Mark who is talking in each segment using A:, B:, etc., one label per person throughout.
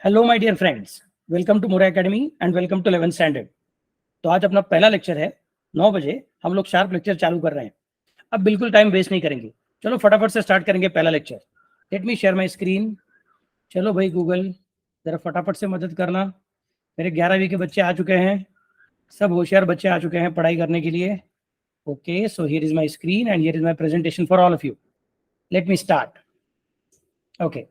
A: Hello my dear friends, welcome to Mora academy and welcome to 11th standard. तो आज अपना पहला लेक्चर है। 9 बजे हम लोग शार्प लेक्चर चालू कर रहे हैं। अब बिल्कुल टाइम वेस्ट नहीं करेंगे, चलो फटाफट से स्टार्ट करेंगे पहला lecture. Let me share my screen. चलो भाई गूगल, जरा फटाफट से मदद करना। मेरे 11वीं के बच्चे आ चुके हैं, सब होशियार बच्चे आ चुके हैं पढ़ाई करने के लिए। Okay, so here is my screen and here is my presentation for all of you. Let me start. Okay,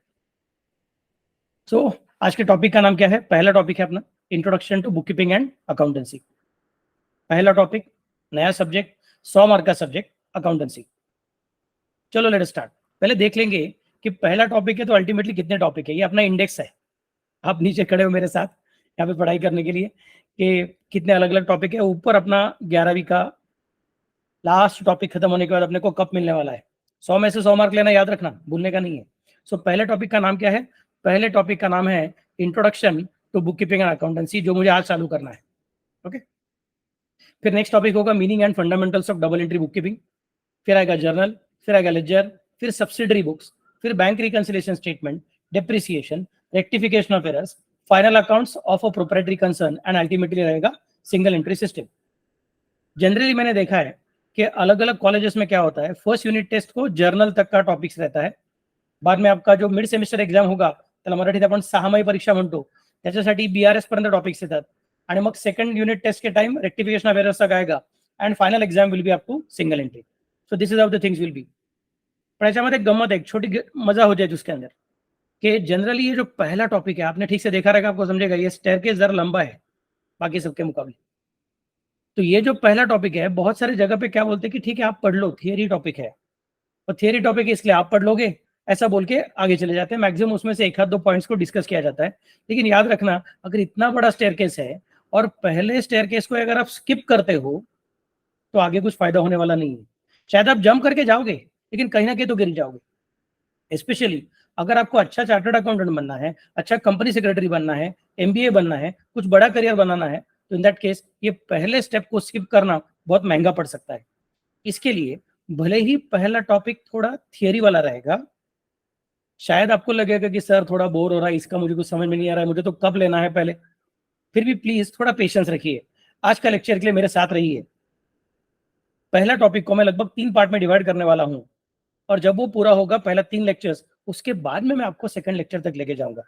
A: so आज के टॉपिक का नाम क्या है? पहला टॉपिक है अपना introduction to book keeping and accountancy. पहला टॉपिक, नया सब्जेक्ट, 100 मार्क का सब्जेक्ट अकाउंटेंसी। चलो लेट स्टार्ट। पहले देख लेंगे कि पहला टॉपिक है तो अल्टीमेटली कितने टॉपिक है। ये अपना इंडेक्स है, आप नीचे खड़े हो मेरे साथ यहाँ पे पढ़ाई करने के लिए कि कितने अलग अलग टॉपिक है। ऊपर अपना 11वीं का लास्ट टॉपिक खत्म होने के बाद अपने को कब मिलने वाला है। 100 में से 100 मार्क लेना याद रखना, भूलने का नहीं है। सो पहले टॉपिक का नाम क्या है? पहले टॉपिक का नाम है introduction to book keeping and accountancy, जो मुझे आज चालू करना है। ओके, फिर नेक्स्ट टॉपिक होगा meaning and fundamentals of double entry book keeping. फिर आएगा जर्नल, फिर आएगा लेजर, फिर सब्सिडरी बुक्स, फिर bank reconciliation statement, depreciation, rectification of errors, final accounts of a proprietary concern and ultimately रहेगा सिंगल एंट्री सिस्टम। जनरली मैंने देखा है कि अलग अलग कॉलेजेस में क्या होता है, फर्स्ट यूनिट टेस्ट को जर्नल तक का टॉपिक्स रहता है। बाद में आपका जो मिड सेमिस्टर एक्झाम होगा त्याला मराठीत आपण सहामाही परीक्षा म्हणतो, त्याच्यासाठी बीआरएस पर्यंत टॉपिक्स येतात आणि मग सेकंड युनिट टेस्ट के टाइम रेक्टिफिकेशन ऑफ एरर्स तक आएगा and final exam will be up to single entry. So this is how the things will be. पर याच्यामध्ये गम्मत है, एक छोटी मजा हो जाए उसके अंदर कि जनरली ये जो पहला टॉपिक है आपने ठीक से देखा रहेगा, आपको समझेगा ये स्टेयरकेस जरा लंबा है बाकी सबके मुकाबले। तो ये जो पहला टॉपिक है, बहुत सारी जगह पे क्या बोलते हैं कि ठीक है आप पढ़ लो, थियरी टॉपिक है और थियरी टॉपिक है इसलिए आप पढ़ लोगे, ऐसा बोल के आगे चले जाते हैं। मैक्सिमम उसमें से एक आध दो पॉइंट्स को डिस्कस किया जाता है। लेकिन याद रखना, अगर इतना बड़ा स्टेयरकेस है और पहले स्टेयरकेस को अगर आप स्किप करते हो तो आगे कुछ फायदा होने वाला नहीं है। शायद आप जंप करके जाओगे लेकिन कहीं ना कहीं तो गिर जाओगे। स्पेशली अगर आपको अच्छा चार्टर्ड अकाउंटेंट बनना है, अच्छा कंपनी सेक्रेटरी बनना है, एमबीए बनना है, कुछ बड़ा करियर बनाना है, तो इन दैट केस ये पहले स्टेप को स्किप करना बहुत महंगा पड़ सकता है। इसके लिए भले ही पहला टॉपिक थोड़ा थियरी वाला रहेगा, शायद आपको लगेगा कि सर थोड़ा बोर हो रहा है, इसका मुझे कुछ समझ में नहीं आ रहा है, मुझे तो कब लेना है पहले। फिर भी प्लीज थोड़ा पेशेंस रखिए, आज का लेक्चर के लिए मेरे साथ रहिए। पहला टॉपिक को मैं लगभग 3 पार्ट में डिवाइड करने वाला हूं और जब वो पूरा होगा पहला 3 लेक्चर्स, उसके बाद में मैं आपको सेकंड लेक्चर तक लेके जाऊंगा।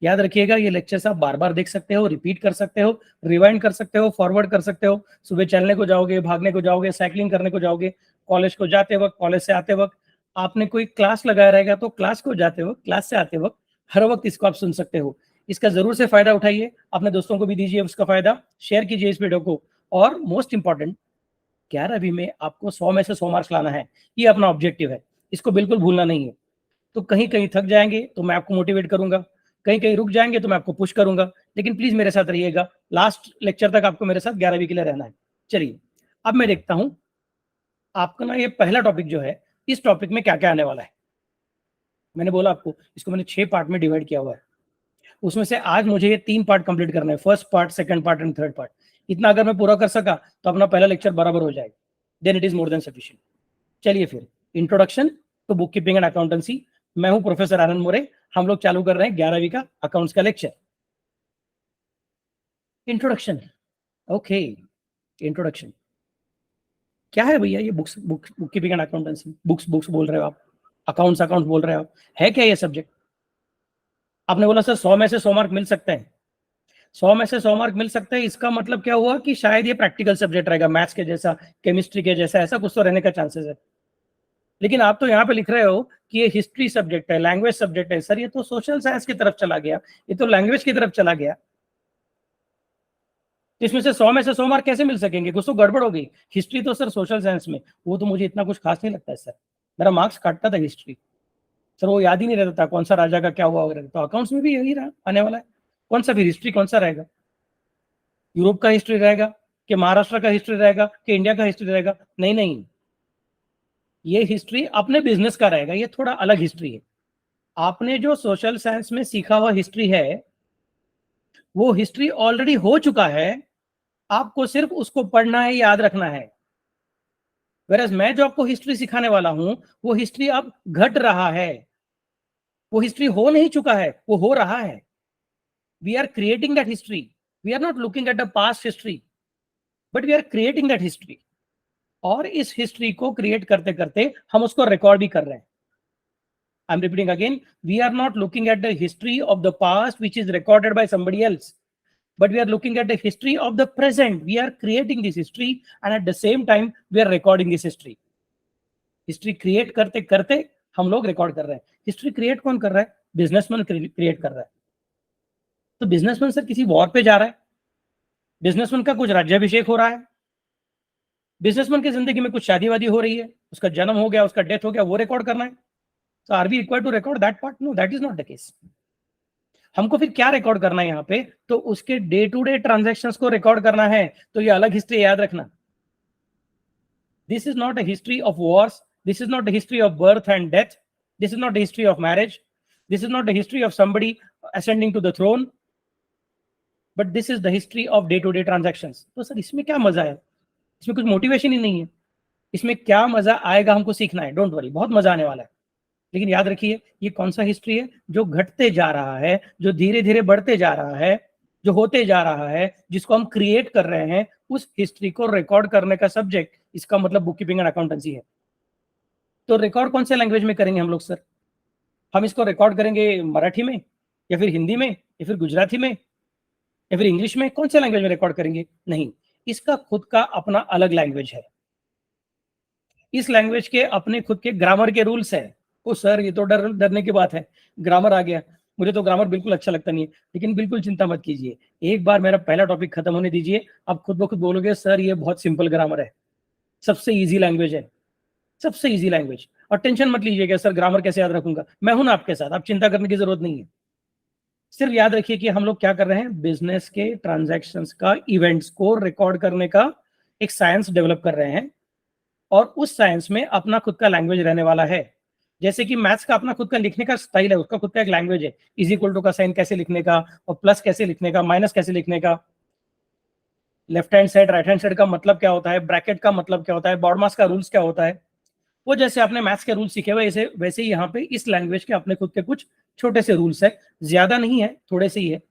A: याद रखिएगा, ये लेक्चर्स आप बार बार देख सकते हो, रिपीट कर सकते हो, रिवाइंड कर सकते हो, फॉरवर्ड कर सकते हो। सुबह चलने को जाओगे, भागने को जाओगे, साइकिलिंग करने को जाओगे, कॉलेज को जाते वक्त, कॉलेज से आते वक्त, आपने कोई क्लास लगाया रहेगा तो क्लास को जाते वक्त, क्लास से आते वक्त, हर वक्त इसको आप सुन सकते हो। इसका जरूर से फायदा उठाइए, अपने दोस्तों को भी दीजिए उसका फायदा, शेयर कीजिए इस वीडियो को। और मोस्ट इंपॉर्टेंट, 11वीं में आपको 100 में से 100 मार्क्स लाना है, ये अपना ऑब्जेक्टिव है, इसको बिल्कुल भूलना नहीं है। तो कहीं कहीं थक जाएंगे तो मैं आपको मोटिवेट करूंगा, कहीं कहीं रुक जाएंगे तो मैं आपको पुश करूंगा, लेकिन प्लीज मेरे साथ रहिएगा। लास्ट लेक्चर तक आपको मेरे साथ 11वीं के लिए रहना है। चलिए अब मैं देखता हूं आपका ना ये पहला टॉपिक जो है, इस टॉपिक में क्या क्या आने वाला है। मैंने बोला आपको इसको मैंने 6 पार्ट में डिवाइड किया हुआ है, उसमें से आज मुझे ये 3 पार्ट कंप्लीट करना है, first part, second part and third part. इतना अगर मैं पूरा कर सका तो अपना पहला लेक्चर बराबर हो जाएगा, then it is more than sufficient. चलिए फिर, introduction to book keeping and accountancy. मैं हूं प्रोफेसर आनंद मोरे, हम लोग चालू कर रहे हैं 11वीं का अकाउंट्स का लेक्चर। इंट्रोडक्शन, ओके, इंट्रोडक्शन क्या है भैया? ये book keeping and accountancy, books बोल रहे हो आप, अकाउंट्स अकाउंट बोल रहे हो आप, है क्या ये सब्जेक्ट? आपने बोला सर 100 में से 100 मार्क मिल सकते हैं। 100 में से 100 मार्क मिल सकते हैं, इसका मतलब क्या हुआ कि शायद ये प्रैक्टिकल सब्जेक्ट रहेगा, मैथ्स के जैसा, केमिस्ट्री के जैसा, ऐसा कुछ तो रहने का चांसेस है। लेकिन आप तो यहाँ पे लिख रहे हो कि ये हिस्ट्री सब्जेक्ट है, लैंग्वेज सब्जेक्ट है। सर ये तो सोशल साइंस की तरफ चला गया, ये तो लैंग्वेज की तरफ चला गया। इसमें से 100 में से 100 मार्क कैसे मिल सकेंगे? कुछ तो गड़बड़ हो गई। हिस्ट्री तो सर सोशल साइंस में, वो तो मुझे इतना कुछ खास नहीं लगता है सर, मेरा मार्क्स काटता था हिस्ट्री सर, वो याद ही नहीं रहता था कौन सा राजा का क्या हुआ वगैरह। तो अकाउंट्स में भी यही रहा आने वाला है। कौन सा फिर हिस्ट्री कौन सा रहेगा? यूरोप का हिस्ट्री रहेगा कि महाराष्ट्र का हिस्ट्री रहेगा कि इंडिया का हिस्ट्री रहेगा? नहीं नहीं, ये हिस्ट्री अपने बिजनेस का रहेगा, ये थोड़ा अलग हिस्ट्री है। आपने जो सोशल साइंस में सीखा हुआ हिस्ट्री है, वो हिस्ट्री ऑलरेडी हो चुका है, आपको सिर्फ उसको पढ़ना है, याद रखना है। वेरएज मैं जो आपको हिस्ट्री सिखाने वाला हूं, वो हिस्ट्री अब घट रहा है, वो हिस्ट्री हो नहीं चुका है, वो हो रहा है। we are creating that history. We are not looking at the past history, but we are creating that history. और इस हिस्ट्री को क्रिएट करते करते हम उसको रिकॉर्ड भी कर रहे हैं. I'm repeating again, we are not looking at the history of the past which is recorded by somebody else, but we are looking at the history of the present. We are creating this history and at the same time we are recording this history. History create करते करते हम लोग record कर रहे हैं. History create कौन कर रहा है? बिजनेसमैन क्रिएट कर रहा है. तो बिजनेसमैन सर किसी वॉर पे जा रहा है, बिजनेसमैन का कुछ राज्याभिषेक हो रहा है, बिजनेसमैन की जिंदगी में कुछ शादी वादी हो रही है, उसका जन्म हो गया, उसका डेथ हो गया, वो रिकॉर्ड करना है. So are we required to record that part? No, that is not the case. हमको फिर क्या रिकॉर्ड करना है यहाँ पे? तो उसके डे टू डे ट्रांजैक्शंस को रिकॉर्ड करना है. तो ये अलग हिस्ट्री याद रखना. This is not a history of wars. This is not a history of birth and death. This is not a history of marriage. This is not a history of somebody ascending to the throne. But this is the history of day to day transactions. तो sir इसमें क्या मजा है? इसमें कुछ motivation ही नहीं है. इसमें क्या मजा आएगा हमको सीखना है. डोंट वरी, बहुत मजा आने वाला है. लेकिन याद रखिए, ये कौन सा हिस्ट्री है? जो घटते जा रहा है, जो धीरे धीरे बढ़ते जा रहा है, जो होते जा रहा है, जिसको हम क्रिएट कर रहे हैं, उस हिस्ट्री को रिकॉर्ड करने का सब्जेक्ट, इसका मतलब बुक कीपिंग एंड अकाउंटेंसी है. तो रिकॉर्ड कौन से लैंग्वेज में करेंगे हम लोग सर? हम इसको रिकॉर्ड करेंगे मराठी में, या फिर हिंदी में, या फिर गुजराती में, या फिर इंग्लिश में? कौन से लैंग्वेज में रिकॉर्ड करेंगे? नहीं, इसका खुद का अपना अलग लैंग्वेज है. इस लैंग्वेज के अपने खुद के ग्रामर के रूल्स है. ओ सर, ये तो डरने की बात है, ग्रामर आ गया. मुझे तो ग्रामर बिल्कुल अच्छा लगता नहीं है. लेकिन बिल्कुल चिंता मत कीजिए, एक बार मेरा पहला टॉपिक खत्म होने दीजिए, आप खुद ब खुद बोलोगे सर ये बहुत सिंपल ग्रामर है, सबसे इजी लैंग्वेज है, सबसे इजी लैंग्वेज. और टेंशन मत लीजिएगा सर ग्रामर कैसे याद रखूंगा. मैं हूं ना आपके साथ, आप चिंता करने की जरूरत नहीं है. सिर्फ याद रखिए कि हम लोग क्या कर रहे हैं, बिजनेस के ट्रांजैक्शंस का, इवेंट्स को रिकॉर्ड करने का एक साइंस डेवलप कर रहे हैं. और उस साइंस में अपना खुद का लैंग्वेज रहने वाला है. जैसे कि मैथ्स का अपना खुद का लिखने का स्टाइल है, उसका खुद का एक लैंग्वेज है. इज इक्वल टू का साइन कैसे लिखने का, और प्लस कैसे लिखने का, माइनस कैसे लिखने का, left hand side right hand side का मतलब क्या होता है, ब्रैकेट का मतलब क्या होता है, बॉडमास का रूल्स क्या होता है. वो जैसे आपने मैथ्स के रूल्स सीखे हुए, वैसे ही यहाँ पे इस लैंग्वेज के अपने खुद के कुछ छोटे से रूल्स है. ज्यादा नहीं है, थोड़े से ही है,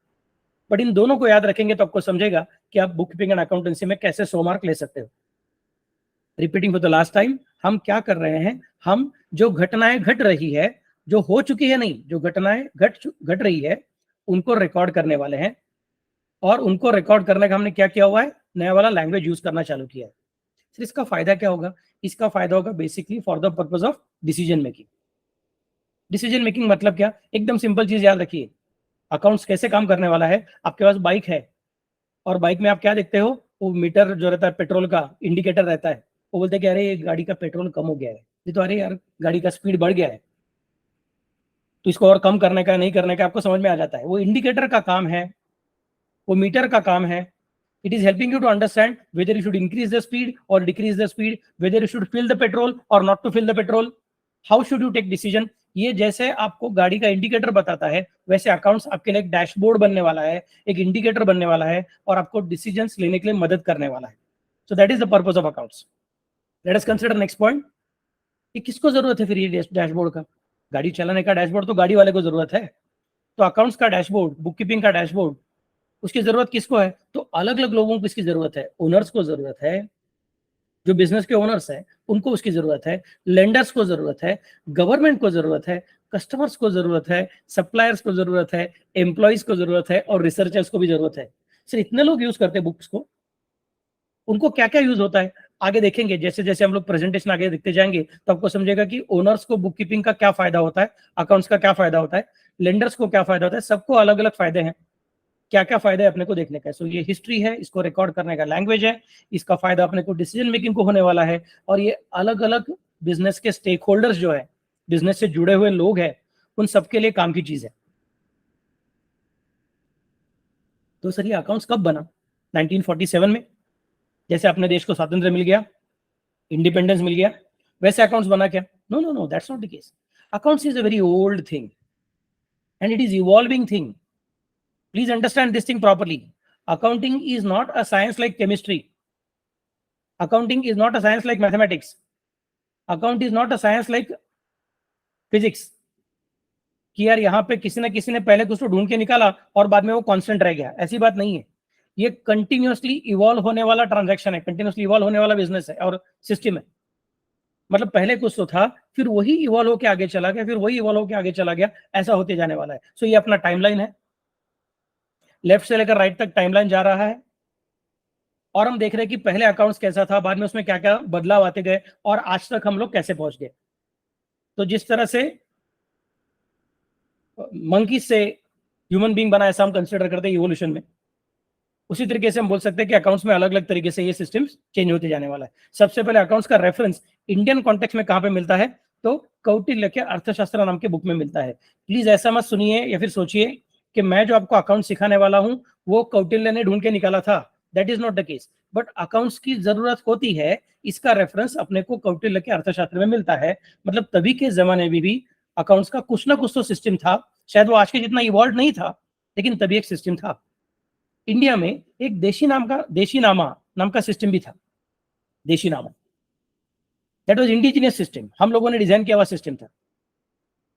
A: बट इन दोनों को याद रखेंगे तो आपको समझेगा कि आप बुक कीपिंग एंड अकाउंटेंसी में कैसे 100 मार्क ले सकते हो. Repeating for the last time, हम क्या कर रहे हैं, हम जो घटनाएं घट रही है, जो हो चुकी है नहीं, जो घटनाएं घट रही है, उनको रिकॉर्ड करने वाले हैं. और उनको रिकॉर्ड करने का हमने क्या किया हुआ है, नया वाला लैंग्वेज यूज करना चालू किया है. फिर इसका फायदा क्या होगा? इसका फायदा होगा basically for the purpose of decision making. Decision making मतलब क्या? एकदम सिंपल चीज याद रखिए. अकाउंट्स कैसे काम करने वाला है? आपके पास बाइक है, और बाइक में आप क्या देखते हो, वो मीटर जो रहता है पेट्रोल का, इंडिकेटर रहता है. वो बोलते हैं कि अरे ये गाड़ी का पेट्रोल कम हो गया है, ये तो अरे यार गाड़ी का स्पीड बढ़ गया है, तो इसको और कम करने का, नहीं करने का आपको समझ में आ जाता है. वो इंडिकेटर का काम है, वो मीटर का काम है. It is helping you to understand whether you should increase the speed or decrease the speed, whether you should fill the petrol or not to fill the petrol, how should you take decision. ये जैसे आपको गाड़ी का indicator बताता है, वैसे accounts आपके लिए एक डैशबोर्ड बनने वाला है, एक इंडिकेटर बनने वाला है, और आपको डिसीजंस लेने के लिए मदद करने वाला है. सो that is the purpose of accounts. Late us consider next point. ये किसको जरूरत है फिर ये डैशबोर्ड का? गाड़ी चलाने का डैशबोर्ड तो गाड़ी वाले को जरूरत है. तो अकाउंट्स का डैशबोर्ड, बुक कीपिंग का डैशबोर्ड, उसकी जरूरत किसको है? तो अलग अलग लोगों को इसकी जरूरत है. ओनर्स को जरूरत है, जो बिजनेस के ओनर्स हैं उनको उसकी जरूरत है, लेंडर्स को जरूरत है, गवर्नमेंट को जरूरत है, कस्टमर्स को जरूरत है, सप्लायर्स को जरूरत है, एम्प्लॉइज को जरूरत है, और रिसर्चर्स को भी जरूरत है. सिर्फ इतने लोग यूज करते हैं बुक्स को. उनको क्या क्या यूज होता है आगे देखेंगे. जैसे जैसे हम लोग प्रेजेंटेशन आगे देखते जाएंगे तो आपको समझेगा कि ओनर्स को बुक कीपिंग का क्या फायदा होता है, अकाउंट्स का क्या फायदा होता है, लेंडर्स को क्या फायदा होता है. सबको अलग अलग फायदे हैं. क्या क्या फायदा है अपने को देखने का. सो ये हिस्ट्री है, इसको रिकॉर्ड करने का लैंग्वेज है. इसका फायदा अपने को डिसीजन मेकिंग को होने वाला है. और ये अलग अलग बिजनेस के स्टेक होल्डर्स जो है, बिजनेस से जुड़े हुए लोग हैं, उन सबके लिए काम की चीज है. तो सर ये अकाउंट्स कब बना? 1947 में. जैसे अपने देश को स्वातंत्र्य मिल गया, इंडिपेंडेंस मिल गया, वैसे अकाउंट्स बना क्या? No no no, that's not the case. Accounts is a very old thing and it is evolving thing. Please understand this thing properly. Accounting is not a science like chemistry. Accounting is not a science like mathematics. Account is not a science like physics. कि यार यहाँ पे किसी ना किसी ने पहले कुछ तो ढूंढ के निकाला और बाद में वो कांस्टेंट रह गया, ऐसी बात नहीं है। ये कंटिन्यूअसली इवॉल्व होने वाला ट्रांजैक्शन है, कंटिन्यूअसली इवॉल्व होने वाला बिजनेस है और सिस्टम है। मतलब पहले कुछ तो था, फिर वही इवॉल्व होकर आगे चला गया, फिर वही इवॉल्व होकर आगे चला गया, ऐसा होते जाने वाला है। सो ये अपना टाइमलाइन है, लेफ्ट से लेकर राइट तक टाइमलाइन जा रहा है, और हम देख रहे हैं कि पहले अकाउंट्स कैसा था, बाद में उसमें क्या क्या बदलाव आते गए, और आज तक हम लोग कैसे पहुंच गए। तो जिस तरह से मंकी से ह्यूमन बीइंग बना, ऐसा हम कंसिडर करते हैं इवोल्यूशन में, उसी तरीके से हम बोल सकते हैं कि अकाउंट्स में अलग अलग तरीके से ये सिस्टम चेंज होते जाने वाला है। सबसे पहले अकाउंट्स का रेफरेंस इंडियन कॉन्टेक्स्ट में कहां पे मिलता है, तो कौटिल्य के अर्थशास्त्र नाम के बुक में मिलता है। प्लीज ऐसा मत सुनिए या फिर सोचिए कि मैं जो आपको अकाउंट सिखाने वाला हूं वो कौटिल्य ने ढूंढ के निकाला था, that is not the case. But accounts की जरूरत होती है, इसका रेफरेंस अपने को कौटिल्य के अर्थशास्त्र में मिलता है। मतलब तभी के जमाने में भी अकाउंट्स का कुछ ना कुछ तो सिस्टम था, शायद वो आज के जितना इवॉल्व नहीं था, लेकिन तभी एक सिस्टम था। इंडिया में एक देशीनामा नाम का सिस्टम भी था, देशीनामा, दैट वाज इंडिजिनियस सिस्टम, हम लोगों ने डिजाइन किया हुआ सिस्टम था।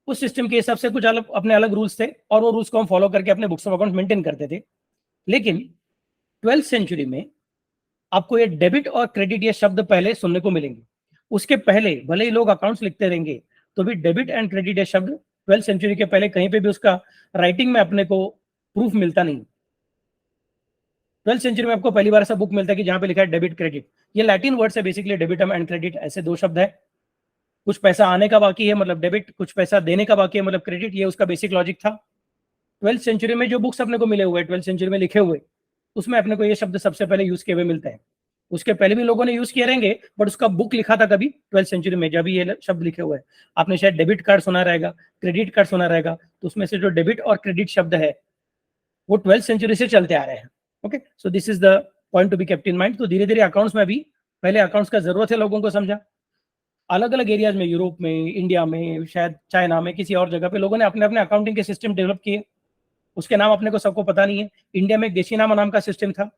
A: उस सिस्टम के हिसाब से कुछ अलग अपने अलग रूल्स थे, और वो रूल्स को हम फॉलो करके अपने बुक्स ऑफ अकाउंट मेंटेन करते थे। लेकिन 12th सेंचुरी में आपको ये डेबिट और क्रेडिट ये शब्द पहले सुनने को मिलेंगे। उसके पहले भले ही लोग अकाउंट्स लिखते रहेंगे, तो भी डेबिट एंड क्रेडिट ये शब्द 12th सेंचुरी के पहले कहीं पे भी उसका राइटिंग में अपने को प्रूफ मिलता नहीं। 12th सेंचुरी में आपको पहली बार ऐसा बुक मिलता है कि जहां पे लिखा है डेबिट क्रेडिट। ये लैटिन वर्ड्स है बेसिकली, डेबिटम एंड क्रेडिट, ऐसे दो शब्द है। कुछ पैसा आने का बाकी है मतलब डेबिट, कुछ पैसा देने का बाकी है मतलब क्रेडिट, ये उसका बेसिक लॉजिक था। 12th सेंचुरी में जो बुक्स अपने को मिले हुए 12th सेंचुरी में लिखे हुए, उसमें अपने को ये शब्द सबसे पहले यूज किए हुए मिलते हैं। उसके पहले भी लोगों ने यूज किए रहेंगे, बट उसका बुक लिखा था कभी 12th सेंचुरी में, जब ये शब्द लिखे हुए हैं। आपने शायद डेबिट कार्ड सुना रहेगा, क्रेडिट कार्ड सुना रहेगा, तो उसमें से जो डेबिट और क्रेडिट शब्द है वो 12th सेंचुरी से चलते आ रहे हैं। Okay, so this is the point to be kept in mind. तो धीरे धीरे अकाउंट्स में भी पहले अकाउंट्स का जरूरत है लोगों को समझा, अलग अलग एरियाज में, यूरोप में, इंडिया में, शायद चाइना में, किसी और जगह पे लोगों ने अपने अपने अकाउंटिंग के सिस्टम डेवलप किए। उसके नाम अपने को सबको पता नहीं है। इंडिया में एक देशीनामा नाम का सिस्टम था।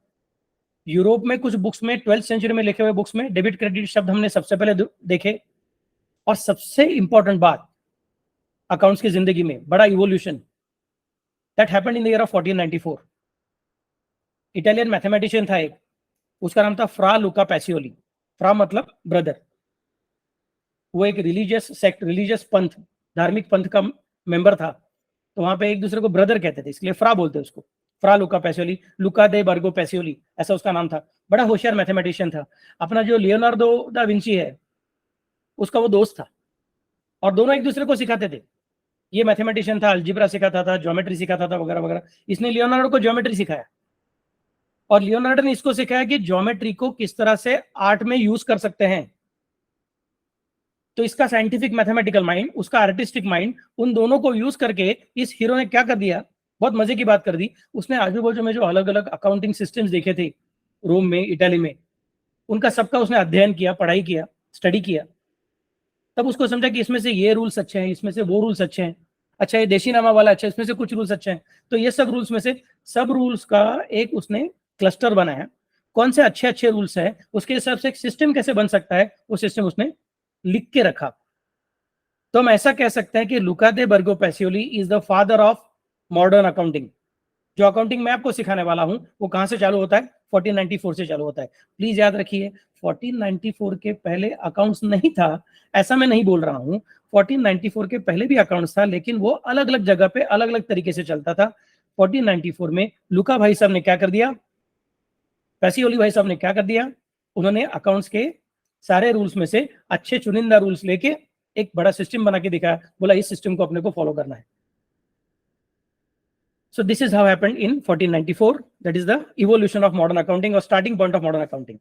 A: यूरोप में कुछ बुक्स में 12th सेंचुरी में लिखे हुए बुक्स में डेबिट क्रेडिट शब्द हमने सबसे पहले देखे। और सबसे इंपॉर्टेंट बात अकाउंट्स की जिंदगी में बड़ा evolution that happened in the year of 1494। Italian mathematician था एक, उसका नाम था फ्रा लुका पैसियोली। फ्रा मतलब ब्रदर। वो एक रिलीजियस सेक्ट, रिलीजियस पंथ, धार्मिक पंथ का मेंबर था। तो वहां पे एक दूसरे को ब्रदर कहते थे, इसलिए फ्रा बोलते उसको। फ्रा लुका पैसियोली, लुका दे बर्गो पैसियोली, ऐसा उसका नाम था। बड़ा होशियार मैथमेटिशियन था। अपना जो लियोनार्डो दा विंची है उसका वो दोस्त था, और दोनों एक दूसरे को सिखाते थे। ये मैथमेटिशियन था, अलजेब्रा सिखाता था, ज्योमेट्री सिखाता था, वगैरह वगैरह। इसने लियोनार्डो को ज्योमेट्री सिखाया, और लियोनार्डो ने इसको सिखाया कि ज्योमेट्री को किस तरह से आर्ट में यूज कर सकते हैं। तो इसका साइंटिफिक मैथमेटिकल माइंड, उसका आर्टिस्टिक माइंड, उन दोनों को यूज करके इस हीरो ने क्या कर दिया, बहुत मजे की बात कर दी। उसने आजू बाजू में जो अलग अलग अकाउंटिंग सिस्टम्स देखे थे रोम में, इटाली में, उनका सबका उसने अध्ययन किया, पढ़ाई किया, स्टडी किया। तब उसको समझा कि इसमें से ये रूल्स अच्छे हैं, इसमें से वो रूल्स अच्छे हैं, अच्छा ये देशीनामा वाला अच्छा है, इसमें से कुछ रूल्स अच्छे हैं। तो ये सब रूल्स में से सब रूल्स का एक उसने क्लस्टर बनाया। कौन से अच्छे अच्छे रूल्स है, उसके हिसाब से एक सिस्टम कैसे बन सकता है, वो सिस्टम उसने लिख के रखा। तो हम ऐसा कह सकते हैं कि Luca de Virgo Pacioli is the father of modern accounting. जो अकाउंटिंग मैं आपको सिखाने वाला हूं वो कहां से चालू होता है, 1494 से चालू होता है। प्लीज याद रखिए, 1494 के पहले अकाउंट्स नहीं था, ऐसा मैं नहीं बोल रहा हूं। 1494 के पहले भी अकाउंट्स था, लेकिन वो अलग अलग जगह पे अलग अलग तरीके से चलता था। 1494 में लुका भाई साहब ने क्या कर दिया, पैसियोली भाई साहब ने क्या कर दिया, उन्होंने अकाउंट्स के सारे रूल्स में से अच्छे चुनिंदा रूल्स लेके एक बड़ा सिस्टम बना के दिखाया, बोला इस सिस्टम को अपने को फॉलो करना है। So this is how happened in 1494. That is the evolution of modern accounting or starting point of modern accounting.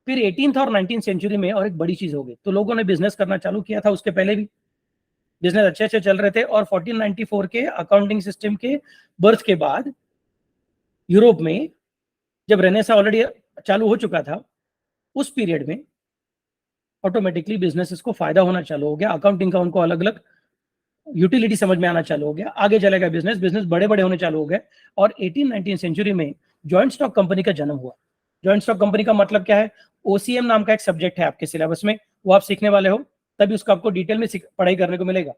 A: फिर 18th और 19th सेंचुरी में और एक बड़ी चीज हो गई। तो लोगों ने बिजनेस करना चालू किया था, उसके पहले भी बिजनेस अच्छे अच्छे चल रहे थे। और 1494 के अकाउंटिंग सिस्टम के बर्थ के बाद यूरोप में जब रेनेसा ऑलरेडी चालू हो चुका था, उस पीरियड में ऑटोमेटिकली बिजनेसेस को फायदा होना चालू हो गया। अकाउंटिंग का उनको अलग अलग यूटिलिटी समझ में आना चालू हो गया, आगे चलेगा बिजनेस, बिजनेस बड़े बड़े होने चालू हो गए। और 18-19 सेंचुरी में जॉइंट स्टॉक कंपनी का जन्म हुआ। जॉइंट स्टॉक कंपनी का मतलब क्या है, ओसीएम नाम का एक सब्जेक्ट है आपके सिलेबस में, वो आप सीखने वाले हो, तभी उसका आपको डिटेल में पढ़ाई करने को मिलेगा।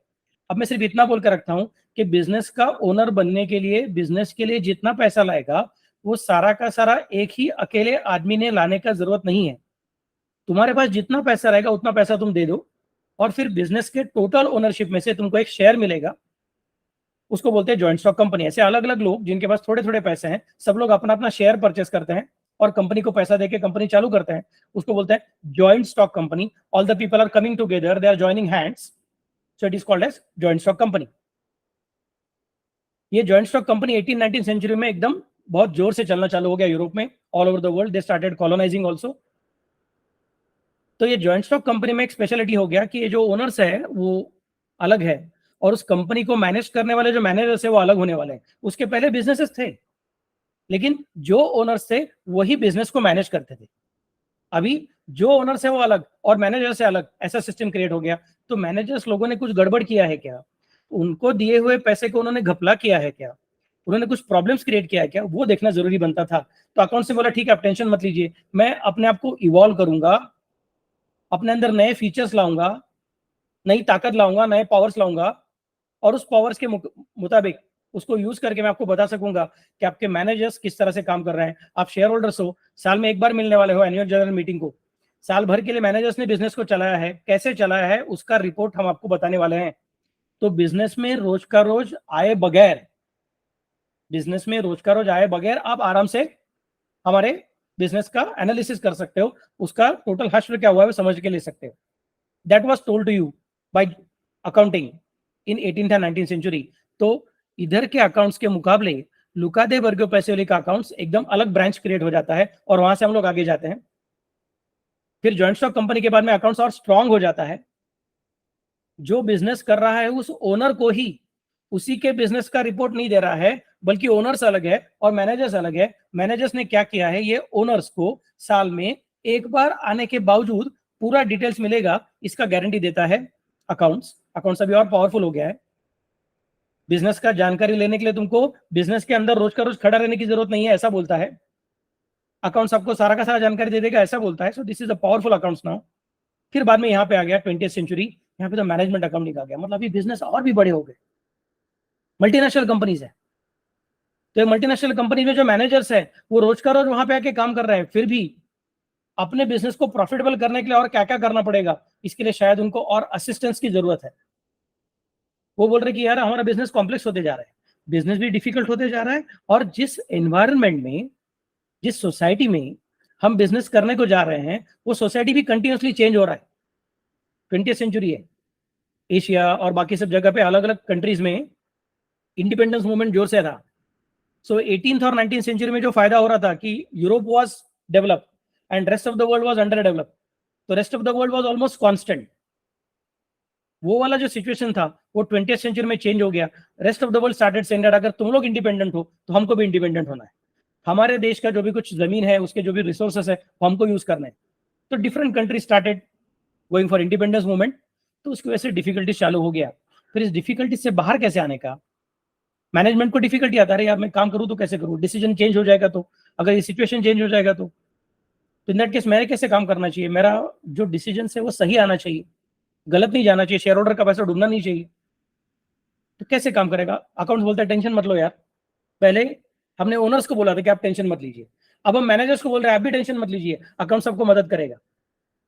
A: अब मैं सिर्फ इतना बोल कर रखता हूं कि बिजनेस का ओनर बनने के लिए, बिजनेस के लिए जितना पैसा लाएगा वो सारा का सारा एक ही अकेले आदमी ने लाने का जरूरत नहीं है। तुम्हारे पास जितना पैसा रहेगा उतना पैसा तुम दे दो, और फिर बिजनेस के टोटल ओनरशिप में से तुमको एक शेयर मिलेगा, उसको बोलते हैं जॉइंट स्टॉक कंपनी। ऐसे अलग अलग लोग जिनके पास थोड़े थोड़े पैसे हैं, सब लोग अपना अपना शेयर परचेस करते हैं और कंपनी को पैसा देके कंपनी चालू करते हैं, उसको बोलते हैं joint stock company. All the people are coming together, they are joining hands, so it is called as joint stock company. ये जॉइंट स्टॉक कंपनी 18-19 सेंचुरी में एकदम बहुत जोर से चलना चालू हो गया यूरोप में, all over the world they started colonising also. तो ये जॉइंट स्टॉक कंपनी में एक स्पेशलिटी हो गया कि ये जो ओनर्स है वो अलग है, और उस कंपनी को मैनेज करने वाले जो मैनेजर्स है वो अलग होने वाले हैं। उसके पहले बिजनेसेस थे, लेकिन जो ओनर्स थे वही बिजनेस को मैनेज करते थे। अभी जो ओनर्स है वो अलग और मैनेजर से अलग, ऐसा सिस्टम क्रिएट हो गया। तो मैनेजर्स लोगों ने कुछ गड़बड़ किया है क्या, उनको दिए हुए पैसे को उन्होंने घपला किया है क्या, उन्होंने कुछ प्रॉब्लम्स क्रिएट किया है क्या, वो देखना जरूरी बनता था। तो अकाउंट से बोला ठीक है आप टेंशन मत लीजिए, मैं अपने आप को इवॉल्व करूंगा, अपने अंदर नए फीचर्स लाऊंगा, नई ताकत लाऊंगा, नए पावर्स लाऊंगा, और उस पावर्स के मुताबिक उसको यूज करके मैं आपको बता सकूंगा कि आपके मैनेजर्स किस तरह से काम कर रहे हैं। आप शेयर होल्डर्स हो, साल में एक बार मिलने वाले हो एनुअल जनरल मीटिंग को, साल भर के लिए मैनेजर्स ने बिजनेस को चलाया है, कैसे चलाया है उसका रिपोर्ट हम आपको बताने वाले हैं। तो बिजनेस में रोज का रोज आए बगैर, बिजनेस में रोज का रोज आए बगैर आप आराम से हमारे बिजनेस का एनालिसिस कर सकते हो, उसका टोटल हश्र क्या हुआ है वो समझ के ले सकते हो। That was told to you by accounting in 18th and 19th century. तो इधर के अकाउंट्स के मुकाबले लुका दे बर्गो पैसियोली का अकाउंट्स एकदम अलग ब्रांच क्रिएट हो जाता है, और वहां से हम लोग आगे जाते हैं। फिर जॉइंट स्टॉक कंपनी के बाद में अकाउंट्स और स्ट्रांग हो जाता है। जो बिजनेस कर रहा है उस ओनर को ही उसी के बिजनेस का रिपोर्ट नहीं दे रहा है, बल्कि ओनर्स अलग है और मैनेजर्स अलग है। मैनेजर्स ने क्या किया है, ये ओनर्स को साल में एक बार आने के बावजूद पूरा डिटेल्स मिलेगा, इसका गारंटी देता है अकाउंट्स। अकाउंट्स अभी और पावरफुल हो गया है। बिजनेस का जानकारी लेने के लिए तुमको बिजनेस के अंदर रोज का रोज खड़ा रहने की जरूरत नहीं है, ऐसा बोलता है अकाउंट्स। आपको सारा का सारा जानकारी दे देगा, ऐसा बोलता है। सो this is a powerful accounts now. फिर बाद में यहाँ पे आ गया 20th सेंचुरी, यहाँ पे तो मैनेजमेंट अकाउंटिंग आ गया। मतलब अभी बिजनेस और भी बड़े हो गए, मल्टीनेशनल कंपनीज है। तो मल्टीनेशनल कंपनी में जो मैनेजर्स है वो रोज का रोज वहां पे आके काम कर रहे हैं, फिर भी अपने बिजनेस को प्रॉफिटेबल करने के लिए और क्या क्या करना पड़ेगा, इसके लिए शायद उनको और असिस्टेंस की जरूरत है। वो बोल रहे कि यार हमारा बिजनेस कॉम्प्लेक्स होते जा रहा है, बिजनेस भी डिफिकल्ट होते जा रहा है, और जिस एनवायरनमेंट में, जिस सोसाइटी में हम बिजनेस करने को जा रहे हैं वो सोसाइटी भी कंटिन्यूसली चेंज हो रहा है। 20th सेंचुरी है, एशिया और बाकी सब जगह पे अलग अलग कंट्रीज में इंडिपेंडेंस मूवमेंट जोर से था। सो 18th और 19th सेंचुरी में जो फायदा हो रहा था कि Europe was develop and rest of the world was under develop, तो rest of the world was almost constant. वो वाला जो सिचुएशन था वो 20th सेंचुरी में चेंज हो गया। Rest of the world started sended, अगर तुम लोग इंडिपेंडेंट हो तो हमको भी इंडिपेंडेंट होना है, हमारे देश का जो भी कुछ जमीन है उसके जो भी रिसोर्सेस है वो हमको यूज करना है। तो different country started going for independence movement. तो उसकी वजह से डिफिकल्टीज चालू हो गया। फिर इस डिफिकल्टीज से बाहर कैसे आने का, मैनेजमेंट को डिफिकल्टी आता है, यार मैं काम करूं तो कैसे करूं, डिसीजन चेंज हो जाएगा तो, अगर ये सिचुएशन चेंज हो जाएगा तो इन दैट केस मैंने कैसे काम करना चाहिए, मेरा जो डिसीजन है वो सही आना चाहिए, गलत नहीं जाना चाहिए, शेयर होल्डर का पैसा डूबना नहीं चाहिए। तो कैसे काम करेगा। अकाउंट्स बोलता है टेंशन मत लो यार, पहले हमने ओनर्स को बोला था कि आप टेंशन मत लीजिए, अब हम मैनेजर्स को बोल रहे हैं आप भी टेंशन मत लीजिए। अकाउंट्स आपको मदद करेगा,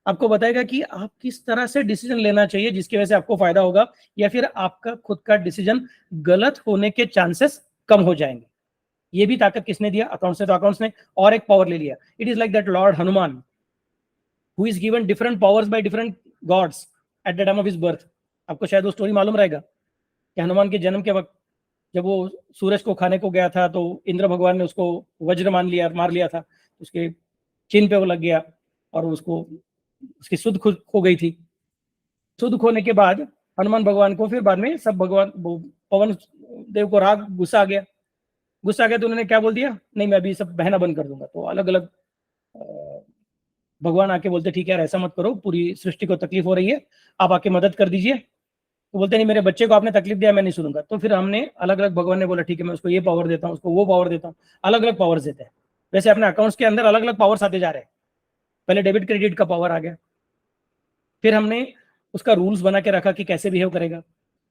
A: आपको बताएगा कि आप किस तरह से डिसीजन लेना चाहिए जिसकी वजह से आपको फायदा होगा, या फिर आपका खुद का डिसीजन गलत होने के चांसेस कम हो जाएंगे। ये भी ताकत किसने दिया, अकाउंट्स ने। तो अकाउंट्स ने और एक पावर ले लिया। It is like that Lord Hanuman who is given different powers by different God's at the time of his birth. आपको शायद वो स्टोरी मालूम रहेगा कि हनुमान के जन्म के वक्त जब वो सूरज को खाने को गया था तो इंद्र भगवान ने उसको वज्र मार लिया था, उसके चिन्ह पे वो लग गया और उसको उसकी सुध खो गई थी। सुध खोने के बाद हनुमान भगवान को फिर बाद में सब भगवान पवन देव को राग गुस्सा आ गया। तो उन्होंने क्या बोल दिया, नहीं मैं अभी सब बहना बंद कर दूंगा। तो अलग अलग भगवान आके बोलते ठीक है यार ऐसा मत करो, पूरी सृष्टि को तकलीफ हो रही है, आप आके मदद कर दीजिए। तो बोलते नहीं मेरे बच्चे को आपने तकलीफ दिया, मैं नहीं सुनूंगा। तो फिर हमने अलग अलग, भगवान ने बोला ठीक है मैं उसको ये पावर देता हूँ, उसको वो पावर देता हूँ, अलग अलग पावर्स देते हैं। वैसे अपने अकाउंट्स के अंदर अलग अलग पावर्स आते जा रहे हैं। पहले डेबिट क्रेडिट का पावर आ गया, फिर हमने उसका रूल्स बना के रखा कि कैसे बिहेव करेगा।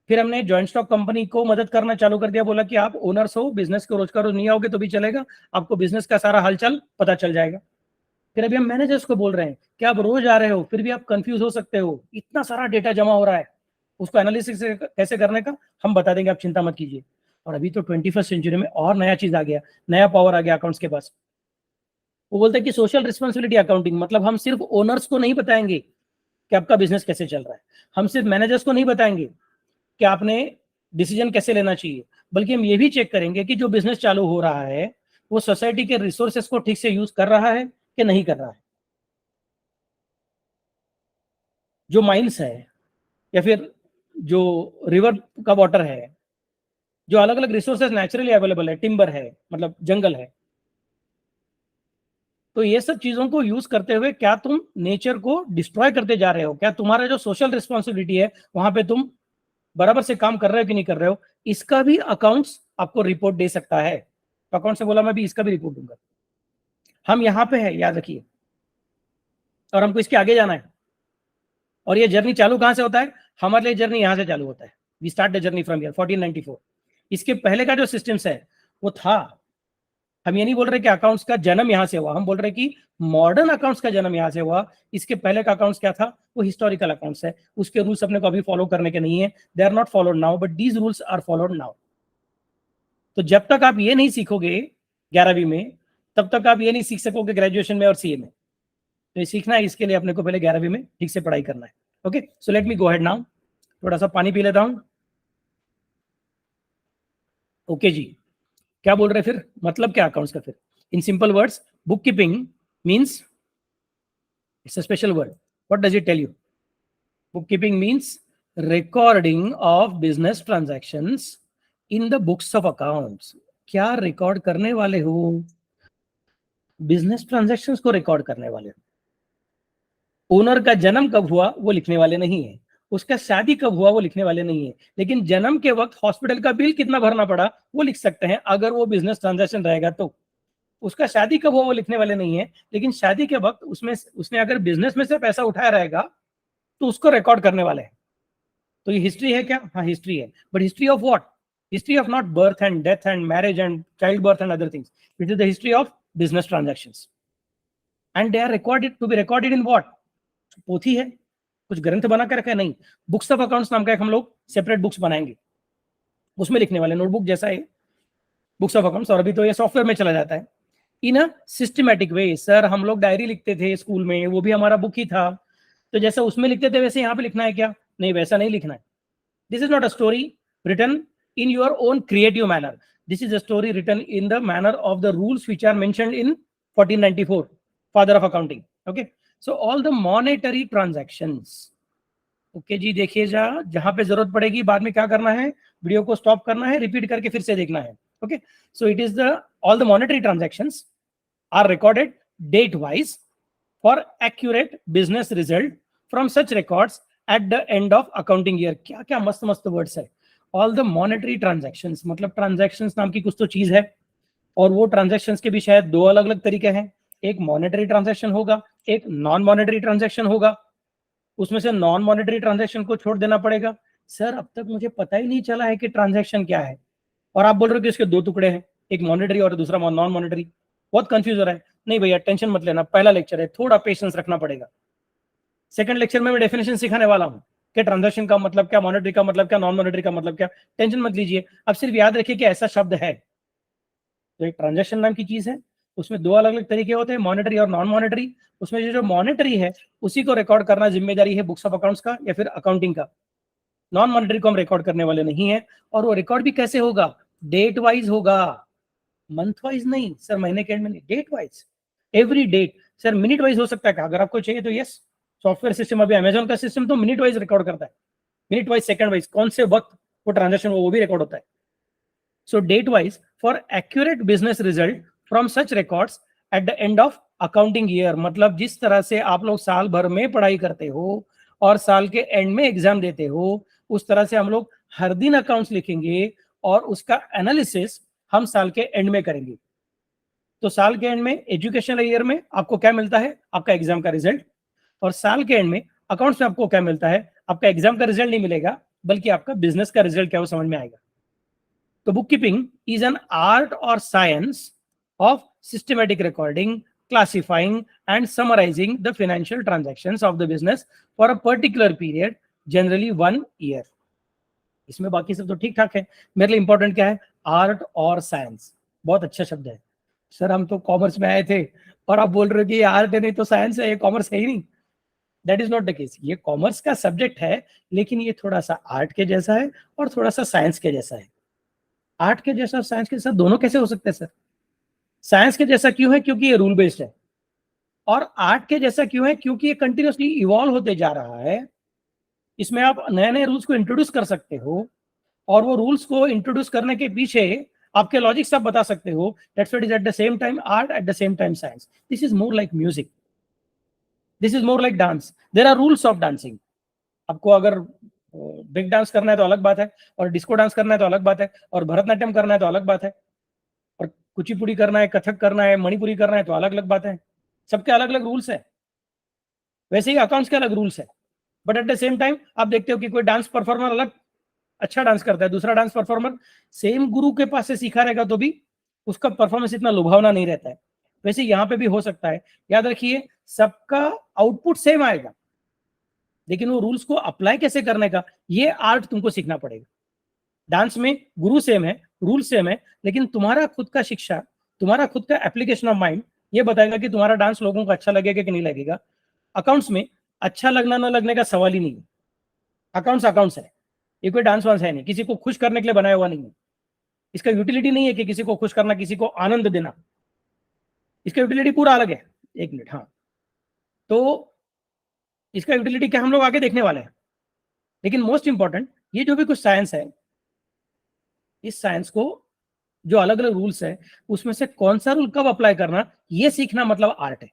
A: फिर हमने जॉइंट स्टॉक कंपनी को मदद करना चालू कर दिया, बोला कि आप ओनर्स हो, बिजनेस को रोज का रोज नहीं आओगे तो भी चलेगा, आपको बिजनेस का सारा हालचाल पता चल जाएगा। फिर अभी हम मैनेजर्स को बोल रहे हैं कि आप रोज आ रहे हो फिर भी आप कंफ्यूज हो सकते हो, इतना सारा डेटा जमा हो रहा है, उसको एनालिसिस कैसे करने का हम बता देंगे, आप चिंता मत कीजिए। और अभी तो 21st सेंचुरी में और नया चीज आ गया, नया पावर आ गया अकाउंट्स के पास। वो बोलते हैं कि सोशल रिस्पॉन्सिबिलिटी अकाउंटिंग, मतलब हम सिर्फ ओनर्स को नहीं बताएंगे कि आपका बिजनेस कैसे चल रहा है, हम सिर्फ मैनेजर्स को नहीं बताएंगे कि आपने डिसीजन कैसे लेना चाहिए, बल्कि हम ये भी चेक करेंगे कि जो बिजनेस चालू हो रहा है वो सोसाइटी के रिसोर्सेस को ठीक से यूज कर रहा है कि नहीं कर रहा है। जो माइंस है या फिर जो रिवर का वाटर है, जो अलग अलग रिसोर्सेज नेचुरली अवेलेबल है, टिम्बर है मतलब जंगल है, तो ये सब चीजों को यूज करते हुए क्या तुम नेचर को डिस्ट्रॉय करते जा रहे हो, क्या तुम्हारा जो सोशल रिस्पॉन्सिबिलिटी है वहां पे तुम बराबर से काम कर रहे हो कि नहीं कर रहे हो, इसका भी अकाउंट्स आपको रिपोर्ट दे सकता है। तो अकाउंट से बोला मैं भी इसका भी रिपोर्ट दूंगा। हम यहाँ पे है, याद रखिए, और हमको इसके आगे जाना है। और ये जर्नी चालू कहां से होता है, हमारे लिए जर्नी यहां से चालू होता है। We start the journey from here 1494। इसके पहले का जो सिस्टम्स है वो था, हम ये नहीं बोल रहे कि अकाउंट्स का जन्म यहां से हुआ, हम बोल रहे कि मॉडर्न अकाउंट्स का जन्म यहां से हुआ। इसके पहले का अकाउंट्स क्या था, वो हिस्टोरिकल अकाउंट्स है, उसके रूल्स अपने को अभी फॉलो करने के नहीं है, they are not followed now but these rules are followed now. तो जब तक आप ये नहीं सीखोगे 11वीं में, तब तक आप ये नहीं सीख सकोगे ग्रेजुएशन में और सीए में। तो ये सीखना है, इसके लिए अपने को पहले 11वीं में ठीक से पढ़ाई करना है। Okay, so let me go head now, थोड़ा सा पानी पी लेता हूं। ओके जी, क्या बोल रहे फिर, मतलब क्या अकाउंट्स का फिर, in simple words, book keeping means, it's a special word. What does it tell you? Bookkeeping means recording of business transactions in the books of accounts. क्या रिकॉर्ड करने वाले हो, बिजनेस ट्रांजैक्शंस को रिकॉर्ड करने वाले हो। ओनर का जन्म कब हुआ वो लिखने वाले नहीं है, उसका शादी कब हुआ वो लिखने वाले नहीं है, लेकिन जन्म के वक्त हॉस्पिटल का बिल कितना भरना पड़ा वो लिख सकते हैं अगर वो बिजनेस ट्रांजैक्शन रहेगा तो। उसका शादी कब हुआ वो लिखने वाले नहीं है, लेकिन शादी के वक्त उसमें उसने अगर बिजनेस में से पैसा उठाया रहेगा तो उसको रिकॉर्ड करने वाले हैं। तो ये हिस्ट्री है क्या, हाँ हिस्ट्री है, but history of what, history of not birth and death and marriage and child birth and other things, it is the history of business transactions and they are recorded to be recorded in what, पोथी है, कुछ ग्रंथ बना के रखा है नहीं, books of accounts नाम का एक हम लोग सेपरेट बुक्स बनाएंगे, उसमें लिखने वाले, नोटबुक जैसा है बुक्स ऑफ अकाउंट्स, और अभी तो ये सॉफ्टवेयर में चला जाता है इन अ सिस्टमैटिक वे। सर हम लोग डायरी लिखते थे स्कूल में, वो भी हमारा बुक ही था, तो जैसे उसमें लिखते थे वैसे यहाँ पे लिखना है क्या, नहीं वैसा नहीं लिखना है। This is not a story written in your own creative manner, this is a story written in the manner of the rules which are mentioned in 1494, father of accounting. Okay, so all the monetary transactions. Okay जी, देखिए जहां पे जरूरत पड़ेगी बाद में क्या करना है, वीडियो को स्टॉप करना है, रिपीट करके फिर से देखना है। Okay, so it is the all the monetary transactions are recorded date wise for accurate business result from such records at the end of accounting year. क्या क्या मस्त मस्त वर्ड्स है, ऑल द मॉनेटरी ट्रांजैक्शंस, मतलब transactions नाम की कुछ तो चीज है, और वो ट्रांजैक्शंस के भी शायद दो अलग अलग तरीके हैं, एक मॉनेटरी ट्रांजैक्शन होगा, एक नॉन मॉनेटरी ट्रांजैक्शन होगा, उसमें से नॉन मॉनेटरी ट्रांजैक्शन को छोड़ देना पड़ेगा। सर अब तक मुझे पता ही नहीं चला है कि ट्रांजैक्शन क्या है, और आप बोल रहे हो कि इसके दो टुकड़े हैं, एक मॉनेटरी और दूसरा नॉन मॉनेटरी, बहुत कंफ्यूज हो रहा है। नहीं भैया टेंशन मत लेना, पहला लेक्चर है, थोड़ा पेशेंस रखना पड़ेगा। सेकंड लेक्चर में मैं डेफिनेशन सिखाने वाला हूँ कि ट्रांजैक्शन का मतलब क्या, मॉनेटरी का मतलब क्या, नॉन मॉनेटरी का मतलब क्या, टेंशन मत लीजिए। अब सिर्फ याद रखिए कि ऐसा शब्द है, तो एक ट्रांजैक्शन नाम की चीज है, उसमें दो अलग अलग तरीके होते हैं, मॉनेटरी और नॉन मॉनेटरी। उसमें जो मॉनेटरी है उसी को रिकॉर्ड करना जिम्मेदारी है बुक्स ऑफ अकाउंट्स का या फिर अकाउंटिंग का, नॉन मॉनेटरी को हम रिकॉर्ड करने वाले नहीं है। और वो रिकॉर्ड भी कैसे होगा, डेट वाइज होगा, मंथ वाइज नहीं सर, महीने के एंड में नहीं, date wise, every date. Sir minute wise हो सकता है क्या, अगर आपको चाहिए तो यस, सॉफ्टवेयर सिस्टम अभी अमेजोन का सिस्टम तो मिनट वाइज रिकॉर्ड करता है, मिनट वाइज, सेकंड वाइज, कौन से वक्त वो ट्रांजेक्शन वो भी रिकॉर्ड होता है। So date wise for accurate business result from such records at the end of accounting year, मतलब जिस तरह से आप लोग साल भर में पढ़ाई करते हो और साल के एंड में एग्जाम देते हो, उस तरह से हम लोग हर दिन अकाउंट्स लिखेंगे और उसका एनालिसिस हम साल के एंड में करेंगे। तो साल के एंड में एजुकेशनल ईयर में आपको क्या मिलता है, आपका एग्जाम का रिजल्ट, और साल के एंड में अकाउंट्स में आपको क्या मिलता है, आपका एग्जाम का रिजल्ट नहीं मिलेगा बल्कि आपका बिजनेस का रिजल्ट क्या वो समझ में आएगा। तो book keeping is an art और science of systematic recording, classifying and summarizing the financial transactions of the business for a particular period, generally 1 year. इसमें बाकी सब तो ठीक ठाक है, मेरे लिए इंपॉर्टेंट क्या है, आर्ट और साइंस। बहुत अच्छा शब्द है सर, हम तो कॉमर्स में आए थे और आप बोल रहे हो कि ये आर्ट है नहीं तो साइंस है, ये कॉमर्स है ही नहीं। That is not the case, ये कॉमर्स का सब्जेक्ट है लेकिन ये थोड़ा सा आर्ट के जैसा है और थोड़ा सा साइंस के जैसा है। आर्ट के जैसा और साइंस के जैसा दोनों कैसे हो सकते हैं सर? साइंस के जैसा क्यों है? क्योंकि ये रूल बेस्ड है। और आर्ट के जैसा क्यों है? क्योंकि ये कंटिन्यूसली इवॉल्व होते जा रहा है। इसमें आप नए नए रूल्स को इंट्रोड्यूस कर सकते हो और वो रूल्स को इंट्रोड्यूस करने के पीछे आपके लॉजिक सब बता सकते हो। That's what is at the same time art, at the same time science. This is more like music, this is more like dance. There are rules of dancing. आपको अगर ब्रेक डांस करना है तो अलग बात है, और डिस्को डांस करना है तो अलग बात है, और भरतनाट्यम करना है तो अलग बात है, और कुचिपुड़ी करना है, कथक करना है, मणिपुरी करना है तो अलग अलग बात है। सबके अलग अलग रूल्स है। वैसे ही अकाउंट्स के अलग रूल्स है। But at the same time आप देखते हो कि कोई डांस परफॉर्मर अलग अच्छा डांस करता है, दूसरा डांस परफॉर्मर सेम गुरु के पास से सीखा रहेगा तो भी उसका परफॉर्मेंस इतना लुभावना नहीं रहता है। वैसे यहाँ पे भी हो सकता है। याद रखिए, सबका आउटपुट सेम आएगा लेकिन वो रूल्स को अप्लाई कैसे करने का, ये आर्ट तुमको सीखना पड़ेगा। डांस में गुरु सेम है, रूल सेम है, लेकिन तुम्हारा खुद का शिक्षा, तुम्हारा खुद का एप्लीकेशन ऑफ माइंड ये बताएगा कि तुम्हारा डांस लोगों को अच्छा लगेगा कि नहीं लगेगा। अकाउंट्स में अच्छा लगना ना लगने का सवाल ही नहीं है। अकाउंट्स अकाउंट्स है, ये कोई डांस वांस है नहीं, किसी को खुश करने के लिए बनाया हुआ नहीं है। इसका यूटिलिटी नहीं है कि किसी को खुश करना, किसी को आनंद देना। इसका यूटिलिटी पूरा अलग है। एक मिनट, हाँ, तो इसका यूटिलिटी क्या हम लोग आगे देखने वाले हैं। लेकिन मोस्ट इंपॉर्टेंट, ये जो भी कुछ साइंस है, इस साइंस को जो अलग अलग रूल्स है उसमें से कौन सा रूल कब अप्लाई करना, ये सीखना मतलब आर्ट है।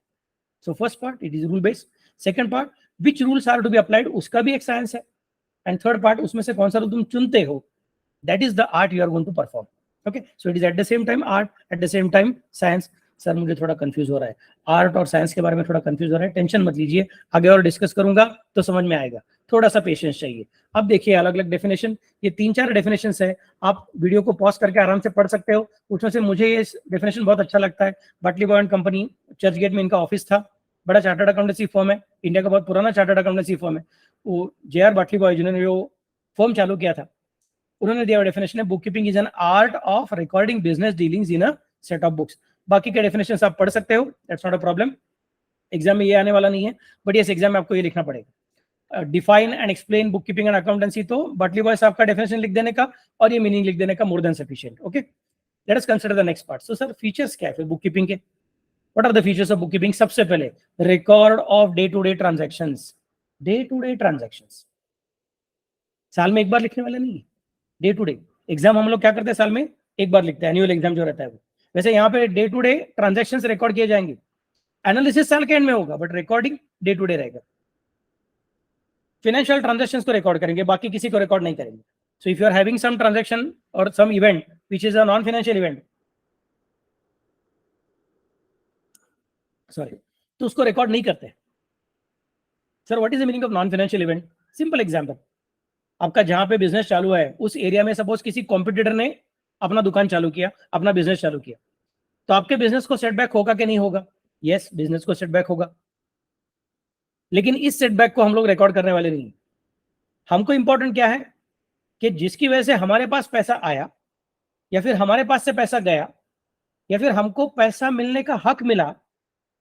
A: So first part it is rule based, second part which rules are to be applied, उसका भी एक साइंस है, एंड थर्ड पार्ट उसमें से कौन सा रूल तुम चुनते हो, that is the art you are going to perform. Okay, so it is at the same time art, at the same time science. Sir मुझे थोड़ा कंफ्यूज हो रहा है, आर्ट और साइंस के बारे में थोड़ा कंफ्यूज हो रहा है। टेंशन मत लीजिए, आगे और डिस्कस करूंगा तो समझ में आएगा। थोड़ा सा पेशेंस चाहिए। अब देखिए अलग अलग डेफिनेशन, ये 3-4 डेफिनेशन है, आप वीडियो को पॉज करके आराम से पढ़ सकते हो। उसमें से मुझे ये डेफिनेशन बहुत अच्छा लगता है। Batliboi and company, Churchgate में इनका ऑफिस था। बड़ा चार्टर्ड अकाउंटेंसी फर्म है, इंडिया का बहुत पुराना चार्टर्ड अकाउंटेंसी फर्म है। वो जे.आर. बाटली बॉय जिन्होंने जो फर्म चालू किया था, उन्होंने दिया डेफिनेशन है, book keeping is an art of recording business dealings in a set of books. बाकी के डेफिनेशन आप पढ़ सकते हो, that's not a problem. Exam में ये आने वाला नहीं है, बट यस एग्जाम में आपको ये लिखना पड़ेगा। Define and explain book keeping and accountancy, तो बाटली बॉय साहब का डेफिनेशन लिख देने का और ये मीनिंग लिख देने का more than sufficient. Okay, let us consider the next part. So sir features क्या है फिर बुक कीपिंग के? What are the features of book keeping? सबसे पहले record of day to day transactions. Day to day transactions साल में एक बार लिखने वाला नहीं है। डे टू डे एग्जाम हम लोग क्या करते हैं, साल में एक बार लिखते हैं, एनुअल एग्जाम जो रहता है वो। वैसे यहाँ पे day to day transactions record किए जाएंगे। एनालिसिस साल के एंड में होगा but recording day to day रहेगा। फाइनेंशियल ट्रांजैक्शंस को रिकॉर्ड करेंगे, बाकी किसी को रिकॉर्ड नहीं करेंगे। So if you are having some transaction और some event which is a non financial event, sorry, तो उसको रिकॉर्ड नहीं करते। Sir what is the meaning of non financial event? Simple example, आपका जहां पे बिजनेस चालू है उस एरिया में सपोज किसी कॉम्पिटिटर ने अपना दुकान चालू किया, अपना बिजनेस चालू किया, तो आपके बिजनेस को सेटबैक होगा कि नहीं होगा? यस, बिजनेस को सेटबैक होगा, लेकिन इस सेटबैक को हम लोग रिकॉर्ड करने वाले नहीं। हमको इंपॉर्टेंट क्या है कि जिसकी वजह से हमारे पास पैसा आया, या फिर हमारे पास से पैसा गया, या फिर हमको पैसा मिलने का हक मिला,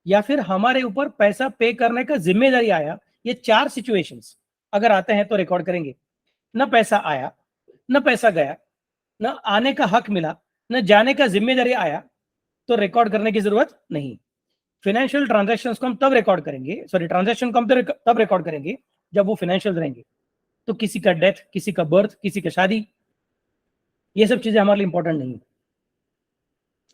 A: या फिर हमारे ऊपर पैसा पे करने का जिम्मेदारी आया, ये 4 सिचुएशंस अगर आते हैं तो रिकॉर्ड करेंगे। न पैसा आया, न पैसा गया, न आने का हक मिला, न जाने का जिम्मेदारी आया, तो रिकॉर्ड करने की जरूरत नहीं। फाइनेंशियल ट्रांजैक्शंस को हम तब रिकॉर्ड करेंगे, सॉरी ट्रांजैक्शन को हम तब रिकॉर्ड करेंगे जब वो फाइनेंशियल रहेंगे। तो किसी का डेथ, किसी का बर्थ, किसी का शादी, ये सब चीजें हमारे लिए इंपॉर्टेंट नहीं है।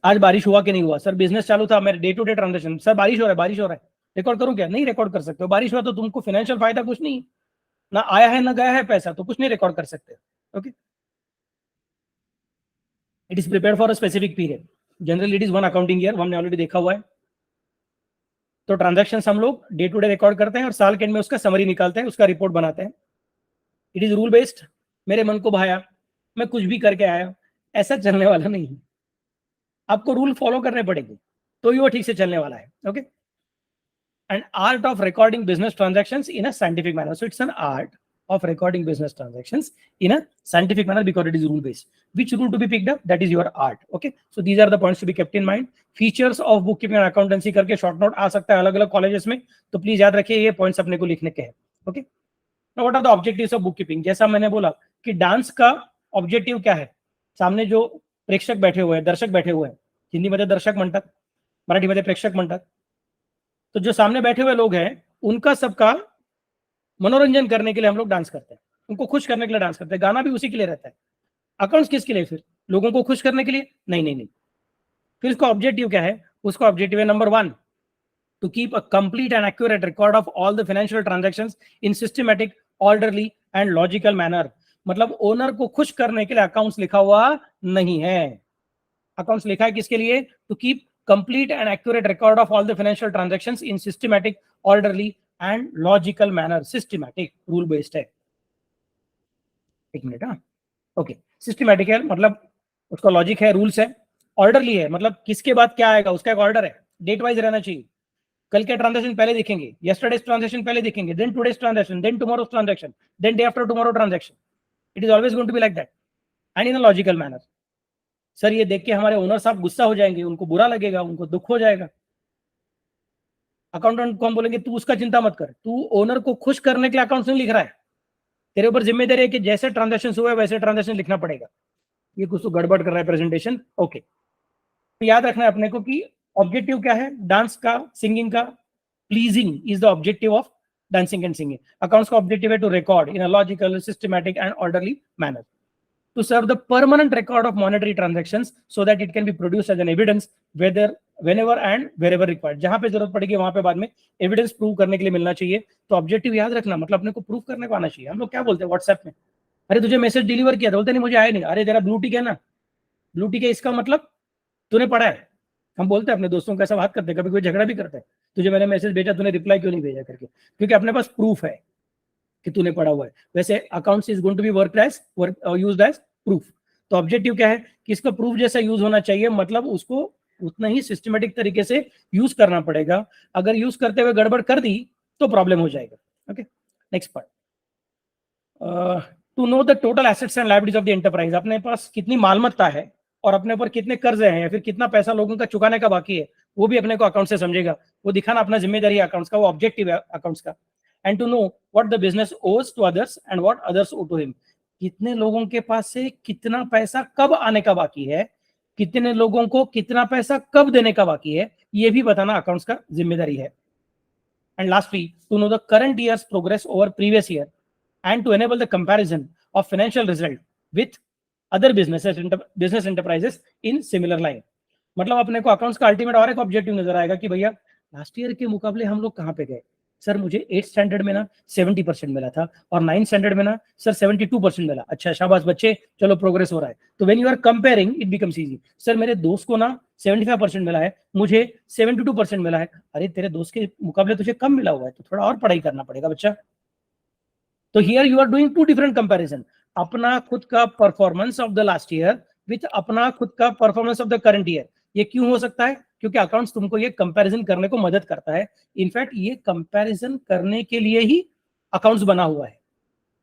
A: आज बारिश हुआ कि नहीं हुआ, सर बिजनेस चालू था, मेरे day to day transaction, sir बारिश हो रहा है, बारिश हो रहा है, रिकॉर्ड करूं क्या? नहीं रिकॉर्ड कर सकते हो। बारिश हुआ तो तुमको फाइनेंशियल फायदा कुछ नहीं, ना आया है ना गया है पैसा, तो कुछ नहीं रिकॉर्ड कर सकते। Okay, it is prepare for a specific period, generally it is 1 accounting year, हमने ऑलरेडी देखा हुआ है। तो ट्रांजैक्शंस हम लोग डे टू डे रिकॉर्ड करते हैं और साल के एंड में उसका समरी निकालते हैं, उसका रिपोर्ट बनाते हैं। इट इज रूल बेस्ड, मेरे मन को भाया, मैं कुछ भी करके आया, ऐसा चलने वाला नहीं है। आपको रूल फॉलो करने पड़ेंगे तो ही वो ठीक से चलने वाला है। Okay, an art of recording business transactions in a scientific manner. So it's an art of recording business transactions in a scientific manner because it is rule based. Which rule to be picked up? That is your art. Okay, so these are the points to be kept in mind. Features of bookkeeping and accountancy करके short note आ सकता है अलग अलग colleges में, तो please याद रखिए ये पॉइंट्स अपने को लिखने के हैं। Okay, now what are the objectives of bookkeeping? जैसा मैंने बोला कि डांस का ऑब्जेक्टिव क्या है, सामने जो प्रेक्षक बैठे हुए हैं, दर्शक बैठे हुए हैं, हिंदी मध्ये दर्शक म्हणतात, मराठीमध्ये प्रेक्षक म्हणतात, तो जो सामने बैठे हुए लोग हैं उनका सबका मनोरंजन करने के लिए हम लोग डांस करते हैं, उनको खुश करने के लिए डांस करते हैं, गाना भी उसी के लिए रहता है। अकाउंट्स किसके लिए? फिर लोगों को खुश करने के लिए? नहीं नहीं नहीं। फिर इसका ऑब्जेक्टिव क्या है? उसका ऑब्जेक्टिव है number 1, to keep a complete and accurate record of all the financial transactions in systematic, orderly and logical manner. मतलब ओनर को खुश करने के लिए अकाउंट्स लिखा हुआ नहीं है। अकाउंट्स लिखा है किसके लिए? To keep complete and accurate record of all the financial transactions in systematic, orderly and logical manner. Systematic rule based है। एक मिनट, हाँ, ओके, सिस्टमैटिक है मतलब उसका लॉजिक है, रूल्स है। ऑर्डरली है मतलब किसके बाद क्या आएगा उसका एक ऑर्डर है, डेट वाइज रहना चाहिए। कल के ट्रांजैक्शन पहले दिखेंगे, यस्टरडेज ट्रांजैक्शन पहले दिखेंगे, then today's transaction, then tomorrow's transaction, then day after tomorrow transaction. It is always going to be like that and in a logical manner. Sir ये देख के हमारे ओनर साहब गुस्सा हो जाएंगे, उनको बुरा लगेगा, उनको दुख हो जाएगा। अकाउंटेंट को हम बोलेंगे तू उसका चिंता मत कर, तू ओनर को खुश करने के लिए अकाउंट नहीं लिख रहा है, तेरे ऊपर जिम्मेदारी है कि जैसे ट्रांजैक्शन हुए वैसे ट्रांजैक्शन लिखना पड़ेगा। ये कुछ तो गड़बड़ कर रहा है प्रेजेंटेशन। ओके, तो याद रखना है अपने को कि ऑब्जेक्टिव क्या है डांस का, सिंगिंग का। Pleasing is the objective of dancing and singing. Accounts का ऑब्जेक्टिव है to record in a logical, systematic and orderly manner, to serve the permanent record of monetary transactions so that it can be produced as an evidence whenever and wherever required। जहां पे जरूरत पड़ेगी वहां पे बाद में evidence prove करने के लिए मिलना चाहिए। तो ऑब्जेक्टिव याद रखना मतलब अपने को प्रूव करने को आना चाहिए। हम लोग क्या बोलते हैं व्हाट्सएप में, अरे तुझे मैसेज डिलीवर किया था, बोलते नहीं मुझे आया नहीं। अरे तेरा ब्लू टिक है ना, ब्लू टिक है इसका मतलब तूने पढ़ा है। हम बोलते हैं अपने दोस्तों को, ऐसा बात करते हैं, कभी कोई झगड़ा भी करते हैं, तुझे मैंने मैसेज भेजा तूने रिप्लाई क्यों नहीं भेजा करके, क्योंकि अपने पास प्रूफ है कि तूने पढ़ा हुआ है। वैसे accounts is going to be used as proof. तो ऑब्जेक्टिव क्या है कि इसका प्रूफ जैसा यूज होना चाहिए, मतलब उसको उतना ही सिस्टमेटिक तरीके से यूज करना पड़ेगा। अगर यूज करते हुए गड़बड़ कर दी तो प्रॉब्लम हो जाएगा। Okay, next part, to know the total assets and liabilities of the enterprise. अपने पास कितनी मालमत्ता है और अपने ऊपर कितने कर्जे हैं या फिर कितना पैसा लोगों का चुकाने का बाकी है, वो भी अपने को अकाउंट से समझेगा। वो दिखाना अपना जिम्मेदारी है अकाउंट्स का, वो ऑब्जेक्टिव है अकाउंट्स का। And to know what the business owes to others and what others owe to him. कितने लोगों के पास से कितना पैसा कब आने का बाकी है, कितने लोगों को कितना पैसा कब देने का बाकी है, ये भी बताना अकाउंट्स का जिम्मेदारी है। And lastly to know the current year's progress over previous year and to enable the comparison of financial result with other business enterprises in similar line. मतलब अपने को अकाउंट्स का अल्टीमेट और एक ऑब्जेक्टिव नजर आएगा कि भैया लास्ट ईयर के मुकाबले हम लोग कहाँ पे गए। सर मुझे 8th स्टैंडर्ड में ना 70% मिला था और 9th स्टैंडर्ड में ना सर 72% मिला। अच्छा शाबाश बच्चे, चलो प्रोग्रेस हो रहा है। तो when you are comparing it becomes easy. Sir मेरे दोस्त को ना 75% मिला है, मुझे 72% मिला है। अरे तेरे दोस्त के मुकाबले तुझे कम मिला हुआ है, तो थोड़ा और पढ़ाई करना पड़ेगा बच्चा। तो here you are doing two different comparison, अपना खुद का performance of the last year with अपना खुद का performance of the current year. ये क्यों हो सकता है? क्योंकि अकाउंट्स तुमको ये कंपैरिजन करने को मदद करता है। इनफैक्ट ये कंपैरिजन करने के लिए ही अकाउंट्स बना हुआ है।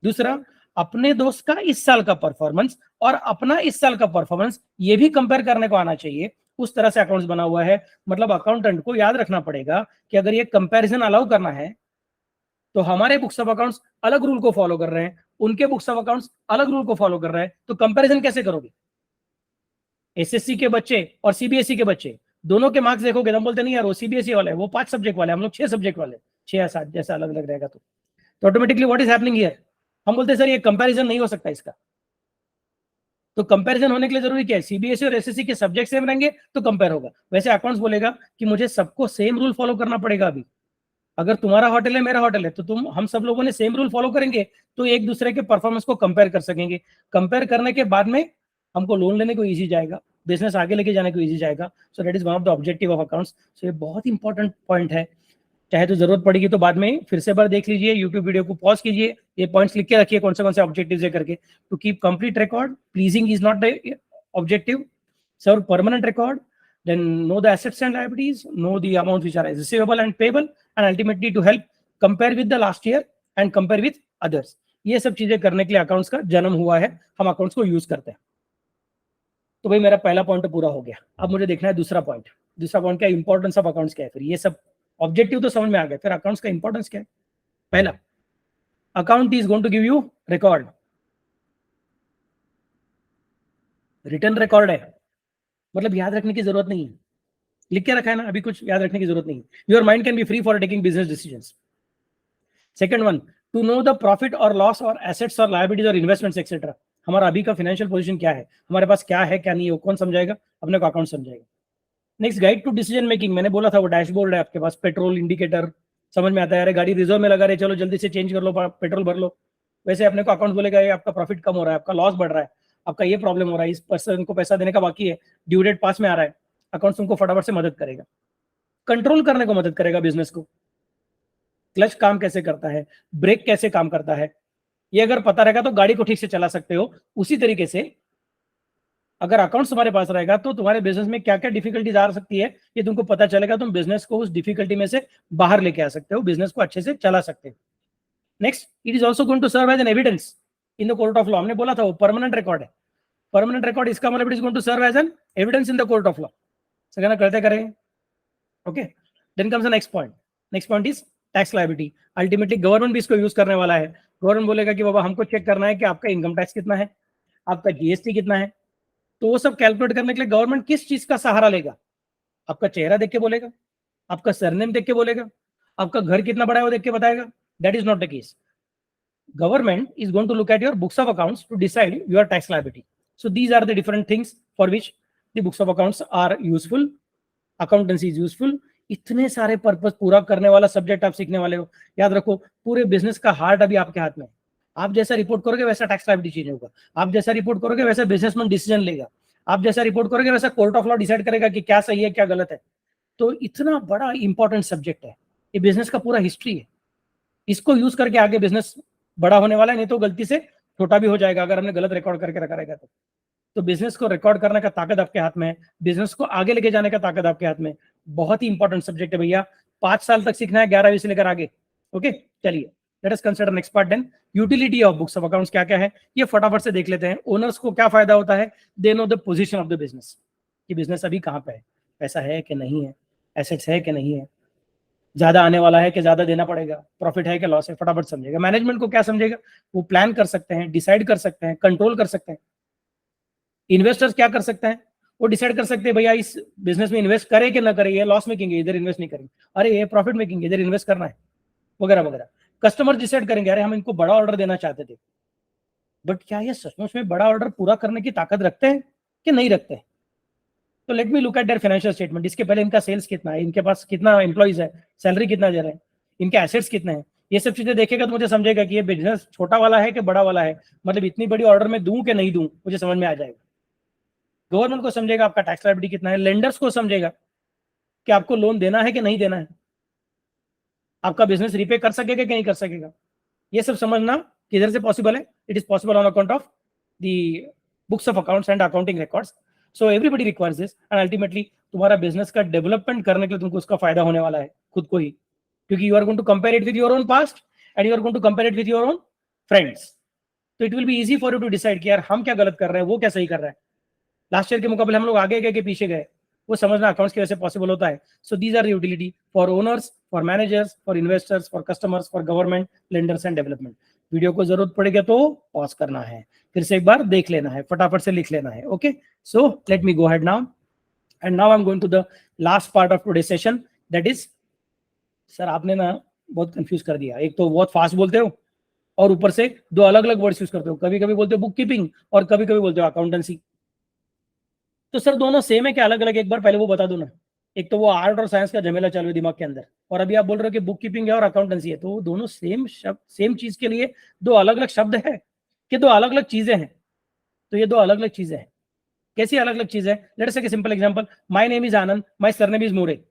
A: दूसरा, अपने दोस्त का इस साल का परफॉर्मेंस और अपना इस साल का परफॉर्मेंस ये भी कंपेयर करने को आना चाहिए। उस तरह से अकाउंट्स बना हुआ है। मतलब अकाउंटेंट को याद रखना पड़ेगा कि अगर ये कंपैरिजन अलाउ करना है तो हमारे बुक्स ऑफ अकाउंट्स अलग रूल को फॉलो कर रहे हैं, उनके बुक्स ऑफ अकाउंट्स अलग रूल को फॉलो कर रहे हैं, तो कंपैरिजन कैसे करोगे? एसएससी के बच्चे और सीबीएसई के बच्चे दोनों के मार्क्स देखोगे तो हम बोलते नहीं यार वो सीबीएसई वाला है, वो 5 सब्जेक्ट वाले, हम लोग 6 सब्जेक्ट वाले, 6 या 7 जैसा अलग अलग रहेगा। तो automatically what is happening here, हम बोलते हैं सर ये कंपैरिजन नहीं हो सकता इसका। तो कंपैरिजन होने के लिए जरूरी क्या है? सीबीएसई और एसएससी के सब्जेक्ट सेम रहेंगे तो कंपेयर होगा। वैसे अकाउंट्स बोलेगा कि मुझे सबको सेम रूल फॉलो करना पड़ेगा। अभी अगर तुम्हारा होटल है मेरा होटल है तो हम सब लोगों ने सेम रूल फॉलो करेंगे तो एक दूसरे के परफॉर्मेंस को कंपेयर कर सकेंगे। कंपेयर करने के बाद में हमको लोन लेने को इजी जाएगा, बिजनेस आगे लेके जाने को इजी जाएगा। So that is one of the objective of accounts. So ये बहुत इंपॉर्टेंट पॉइंट है। चाहे तो जरूरत पड़ेगी तो बाद में फिर से बार देख लीजिए, यूट्यूब वीडियो को पॉज कीजिए, ये पॉइंट्स लिख के रखिए कौन से ऑब्जेक्टिव्स है करके। To keep complete record, pleasing is not the objective, serve permanent record, then know the assets and liabilities, know the amounts which are receivable and payable, and ultimately to help compare with the last year and compare with others। ये सब चीजें करने के लिए accounts का जन्म हुआ है, हम अकाउंट्स को यूज करते हैं। तो भाई मेरा पहला पॉइंट पूरा हो गया, अब मुझे देखना है दूसरा पॉइंट। दूसरा पॉइंट क्या, इंपॉर्टेंस ऑफ अकाउंट्स क्या है। फिर ये सब ऑब्जेक्टिव तो समझ में आ गया, फिर अकाउंट्स का इंपॉर्टेंस क्या है। पहला, account is going to give you record, return record है, मतलब याद रखने की जरूरत नहीं है, लिख के रखा है ना, अभी कुछ याद रखने की जरूरत नहीं है। Your mind can be free for taking business decisions. Second one, to know the profit और लॉस और एसेट्स और लायबिलिटीज और इन्वेस्टमेंट्स एक्सेट्रा। हमारा अभी का फाइनेंशियल पोजीशन क्या है, हमारे पास क्या है क्या नहीं है, वो कौन समझाएगा, अपने को अकाउंट समझाएगा। Next, guide to decision making, मैंने बोला था वो डैशबोर्ड है आपके पास, पेट्रोल इंडिकेटर समझ में आता है, अरे गाड़ी रिजर्व में लगा रहे, चलो जल्दी से चेंज कर लो, पेट्रोल भर लो। वैसे अपने को अकाउंट बोलेगा ये आपका प्रॉफिट कम हो रहा है, आपका लॉस बढ़ रहा है, आपका ये प्रॉब्लम हो रहा है, इस पर्सन को पैसा देने का बाकी है, ड्यू डेट पास में आ रहा है। अकाउंट तुमको फटाफट से मदद करेगा, कंट्रोल करने को मदद करेगा बिजनेस को, क्लच काम कैसे करता है, ब्रेक कैसे काम करता है, ये अगर पता रहेगा तो गाड़ी को ठीक से चला सकते हो। उसी तरीके से अगर अकाउंट्स तुम्हारे पास रहेगा तो तुम्हारे बिजनेस में क्या क्या डिफिकल्टीज आ सकती है ये तुमको पता चलेगा, तुम बिजनेस को उस डिफिकल्टी में से बाहर लेके आ सकते हो, बिजनेस को अच्छे से चला सकते हो। Next, it is also going to serve as an evidence in the court of law. हमने बोला था वो परमानेंट रिकॉर्ड है, परमानेंट रिकॉर्ड इसका मतलब इट इज going to serve as an evidence in the court of लॉ। सगना करते करेंगे, okay. Then comes the next point, next point is tax liability. Ultimately government भी इसको यूज करने वाला है। गवर्नमेंट बोलेगा कि बाबा हमको चेक करना है कि आपका इनकम टैक्स कितना है, आपका जीएसटी कितना है, तो वो सब कैलकुलेट करने के लिए गवर्नमेंट किस चीज का सहारा लेगा, आपका चेहरा देख के बोलेगा, आपका सरनेम देख के बोलेगा, आपका घर कितना बड़ा है वो देख के बताएगा। That is not the case. Government is going to look at your books of accounts to decide your tax liability. So these are the different things for which the books of accounts are useful, accountancy is useful. इतने सारे purpose पूरा करने वाला subject आप सीखने वाले हो। याद रखो, पूरे बिजनेस का हार्ट अभी आपके हाथ में है। आप जैसा रिपोर्ट करोगे वैसा टैक्स लायबिलिटी चेंज होगा, आप जैसा रिपोर्ट करोगे वैसा बिजनेसमैन डिसीजन लेगा, आप जैसा रिपोर्ट करोगे वैसा कोर्ट ऑफ लॉ डिसाइड करेगा कि क्या सही है क्या गलत है। तो इतना बड़ा इंपॉर्टेंट सब्जेक्ट है, ये बिजनेस का पूरा हिस्ट्री है। इसको यूज करके आगे बिजनेस बड़ा होने वाला है, नहीं तो गलती से छोटा भी हो जाएगा अगर हमने गलत रिकॉर्ड करके रखा रहेगा तो बिजनेस को रिकॉर्ड करने का ताकत आपके हाथ में है, बिजनेस को आगे लेके जाने का ताकत आपके हाथ में। बहुत ही इंपॉर्टेंट सब्जेक्ट है भैया, 5 साल तक सीखना है, 11वीं से लेकर आगे। ओके, चलिए let us consider next part then. Utility of books of accounts क्या क्या है ये फटाफट से देख लेते हैं। ओनर्स को क्या फायदा होता है, they know the position of the business, कि बिजनेस अभी कहां पे है, पैसा है कि नहीं है, एसेट्स है कि नहीं है, ज्यादा आने वाला है कि ज्यादा देना पड़ेगा, प्रॉफिट है कि लॉस है, फटाफट समझेगा। मैनेजमेंट को क्या समझेगा, वो प्लान कर सकते हैं, डिसाइड कर सकते हैं, कंट्रोल कर सकते हैं। इन्वेस्टर्स क्या कर सकते हैं, वो डिसाइड कर सकते हैं भैया इस बिजनेस में इन्वेस्ट करें कि ना करें, ये लॉस मेकिंग है इधर इन्वेस्ट नहीं करेंगे, अरे ये प्रॉफिट मेकिंग है इधर इन्वेस्ट करना है, वगैरह वगैरह। कस्टमर डिसाइड करेंगे, अरे हम इनको बड़ा ऑर्डर देना चाहते थे, बट क्या ये सचमुच में बड़ा ऑर्डर पूरा करने की ताकत रखते हैं कि नहीं रखते हैं। तो let me look at there financial statement. इसके पहले इनका सेल्स कितना है, इनके पास कितना एम्प्लॉइज है, सैलरी कितना दे रहे हैं, इनके एसेट्स कितने हैं, ये सब चीजें देखेगा तो मुझे समझेगा कि ये बिजनेस छोटा वाला है कि बड़ा वाला है, मतलब इतनी बड़ी ऑर्डर में दूं कि नहीं दूं, मुझे समझ में आ जाएगा। गवर्नमेंट को समझेगा आपका टैक्स लायबिलिटी कितना है, लेंडर्स को समझेगा कि आपको लोन देना है कि नहीं देना है, आपका बिजनेस रिपे कर सकेगा कि नहीं कर सकेगा। ये सब समझना किधर से पॉसिबल है, it is possible on account of the books of accounts and accounting records. So everybody requires this and ultimately तुम्हारा बिजनेस का डेवलपमेंट करने के लिए तुमको उसका फायदा होने वाला है खुद को ही, क्योंकि you are going to compare it with your own past and you are going to compare it with your own friends. तो it will be easy for you to decide कि यार हम क्या गलत कर रहे हैं, वो क्या सही कर रहा है। लास्ट ईयर के मुकाबले हम लोग आगे गए कि पीछे गए, वो समझना अकाउंट्स की वजह से पॉसिबल होता है। So these are utility for owners, for managers, for investors, for customers, for government, lenders and development. Video को जरूरत पड़ेगा तो पॉज करना है, फिर से एक बार देख लेना है, फटाफट से लिख लेना है। Okay, so let me go head now and now I am going to the last part of today session, that is, sir आपने ना बहुत कंफ्यूज कर दिया, एक तो बहुत फास्ट बोलते हो और ऊपर से दो अलग अलग वर्ड्स यूज करते हो, कभी कभी बोलते हो बुक कीपिंग और कभी कभी बोलते हो अकाउंटेंसी। तो सर दोनों सेम है क्या अलग अलग, एक बार पहले वो बता दो ना। एक तो वो आर्ट और साइंस का झमेला चालू है दिमाग के अंदर, और अभी आप बोल रहे हो कि बुक कीपिंग है और अकाउंटेंसी है, तो दोनों सेम शब्द, सेम चीज के लिए दो अलग अलग शब्द है कि दो अलग अलग चीजें हैं। तो ये दो अलग अलग चीजें हैं। कैसी अलग अलग चीजें? Let's take a simple example, my name is Anand, my surname is More.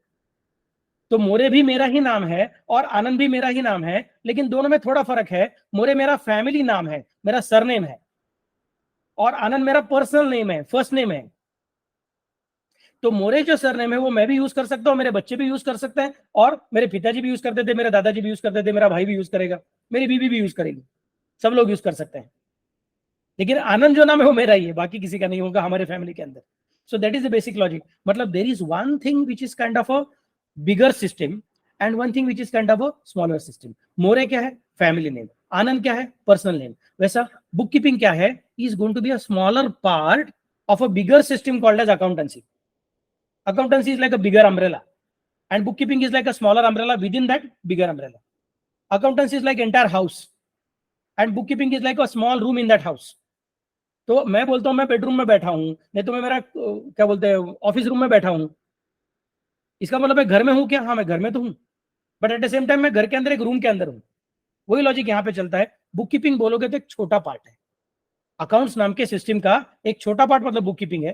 A: तो मोरे भी मेरा ही नाम है और आनंद भी मेरा ही नाम है, लेकिन दोनों में थोड़ा फर्क है। मोरे मेरा फैमिली नाम है, मेरा सरनेम है, और आनंद मेरा पर्सनल नेम है, फर्स्ट नेम है। तो मोरे जो सरनेम है वो मैं भी यूज कर सकता हूँ, मेरे बच्चे भी यूज कर सकते हैं, और मेरे पिताजी भी यूज करते थे, मेरे दादाजी भी यूज करते थे, मेरा भाई भी यूज करेगा, मेरी बीवी भी यूज करेगी, सब लोग यूज कर सकते हैं। लेकिन आनंद जो नाम है वो मेरा ही है, बाकी किसी का नहीं होगा हमारे फैमिली के अंदर। So that is the basic logic. मतलब there is one thing which is kind of a bigger system and one thing which is kind of a smaller system. More क्या है? Family name. आनंद क्या है? Personal name. वैसा book keeping क्या है? Is going to be a smaller part of a bigger system called as accountancy. Accountancy is like a bigger umbrella, and bookkeeping is like a smaller umbrella within that bigger umbrella. Accountancy is like entire house, and bookkeeping is like a small room in that house. तो मैं बोलता हूँ मैं bedroom में बैठा हूँ, नहीं तो मैं मेरा क्या बोलते हैं ऑफिस रूम में बैठा हूँ, इसका मतलब मैं घर में हूँ क्या? हाँ, मैं घर में तो हूँ, but at the same time मैं घर के अंदर एक रूम के अंदर हूँ। वही लॉजिक यहाँ पे चलता है। बुक कीपिंग बोलोगे तो एक छोटा पार्ट है, अकाउंट्स नाम के सिस्टम का एक छोटा पार्ट मतलब बुक कीपिंग है।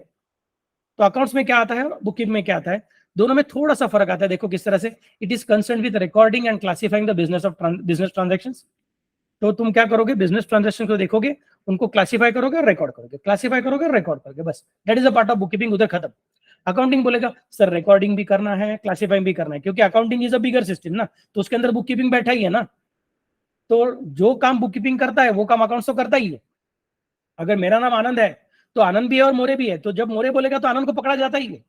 A: तो अकाउंट्स में क्या आता है, बुक कीपिंग में क्या आता है, दोनों में थोड़ा सा फर्क आता है। देखो किस तरह से, it is concern with recording and classifying the business transactions. तो तुम क्या करोगे, बिजनेस ट्रांजेक्शन को देखोगे, उनको क्लासिफाई करोगे और रिकॉर्ड करोगे, क्लासिफाई करोगे और रिकॉर्ड करोगे, बस that is a part of book keeping, उधर खत्म। अकाउंटिंग बोलेगा सर रिकॉर्डिंग भी करना है, क्लासिफाइंग भी करना है, क्योंकि accounting is a bigger system ना, तो उसके अंदर बुक कीपिंग बैठा ही है ना। तो जो काम बुक कीपिंग करता है वो काम अकाउंट्स तो करता ही है। अगर मेरा नाम आनंद है तो आनंद भी है और मोरे भी है, तो जब मोरे बोलेगा तो आनंद को पकड़ा जाता ही है।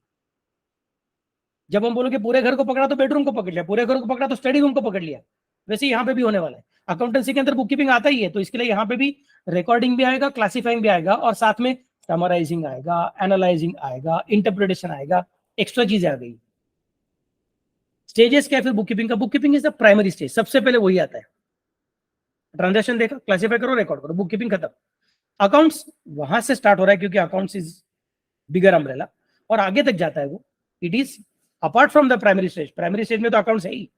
A: जब हम बोलोगे पूरे घर को पकड़ा तो बेडरूम को पकड़ लिया, पूरे घर को पकड़ा तो स्टडी रूम को पकड़ लिया। वैसे यहाँ पे भी होने वाला है। अकाउंटेंसी के अंदर बुक कीपिंग आता ही है, तो इसके लिए यहाँ पे भी रिकॉर्डिंग भी आएगा, क्लासिफाइंग भी आएगा, और साथ में समराइजिंग आएगा, एनालाइजिंग आएगा, इंटरप्रिटेशन आएगा, एक्स्ट्रा चीजें आ गई। स्टेजेस क्या है फिर बुक कीपिंग का? Book keeping is the primary stage, सबसे पहले वही आता है। ट्रांजेक्शन देखा, क्लासिफाई करो, रिकॉर्ड करो, बुक कीपिंग खत्म। अकाउंट्स वहां से स्टार्ट हो रहा है क्योंकि अकाउंट्स इज बिगर अम्ब्रेला, और आगे तक जाता है वो। It is apart from the primary stage. Primary stage में तो अकाउंट्स है ही,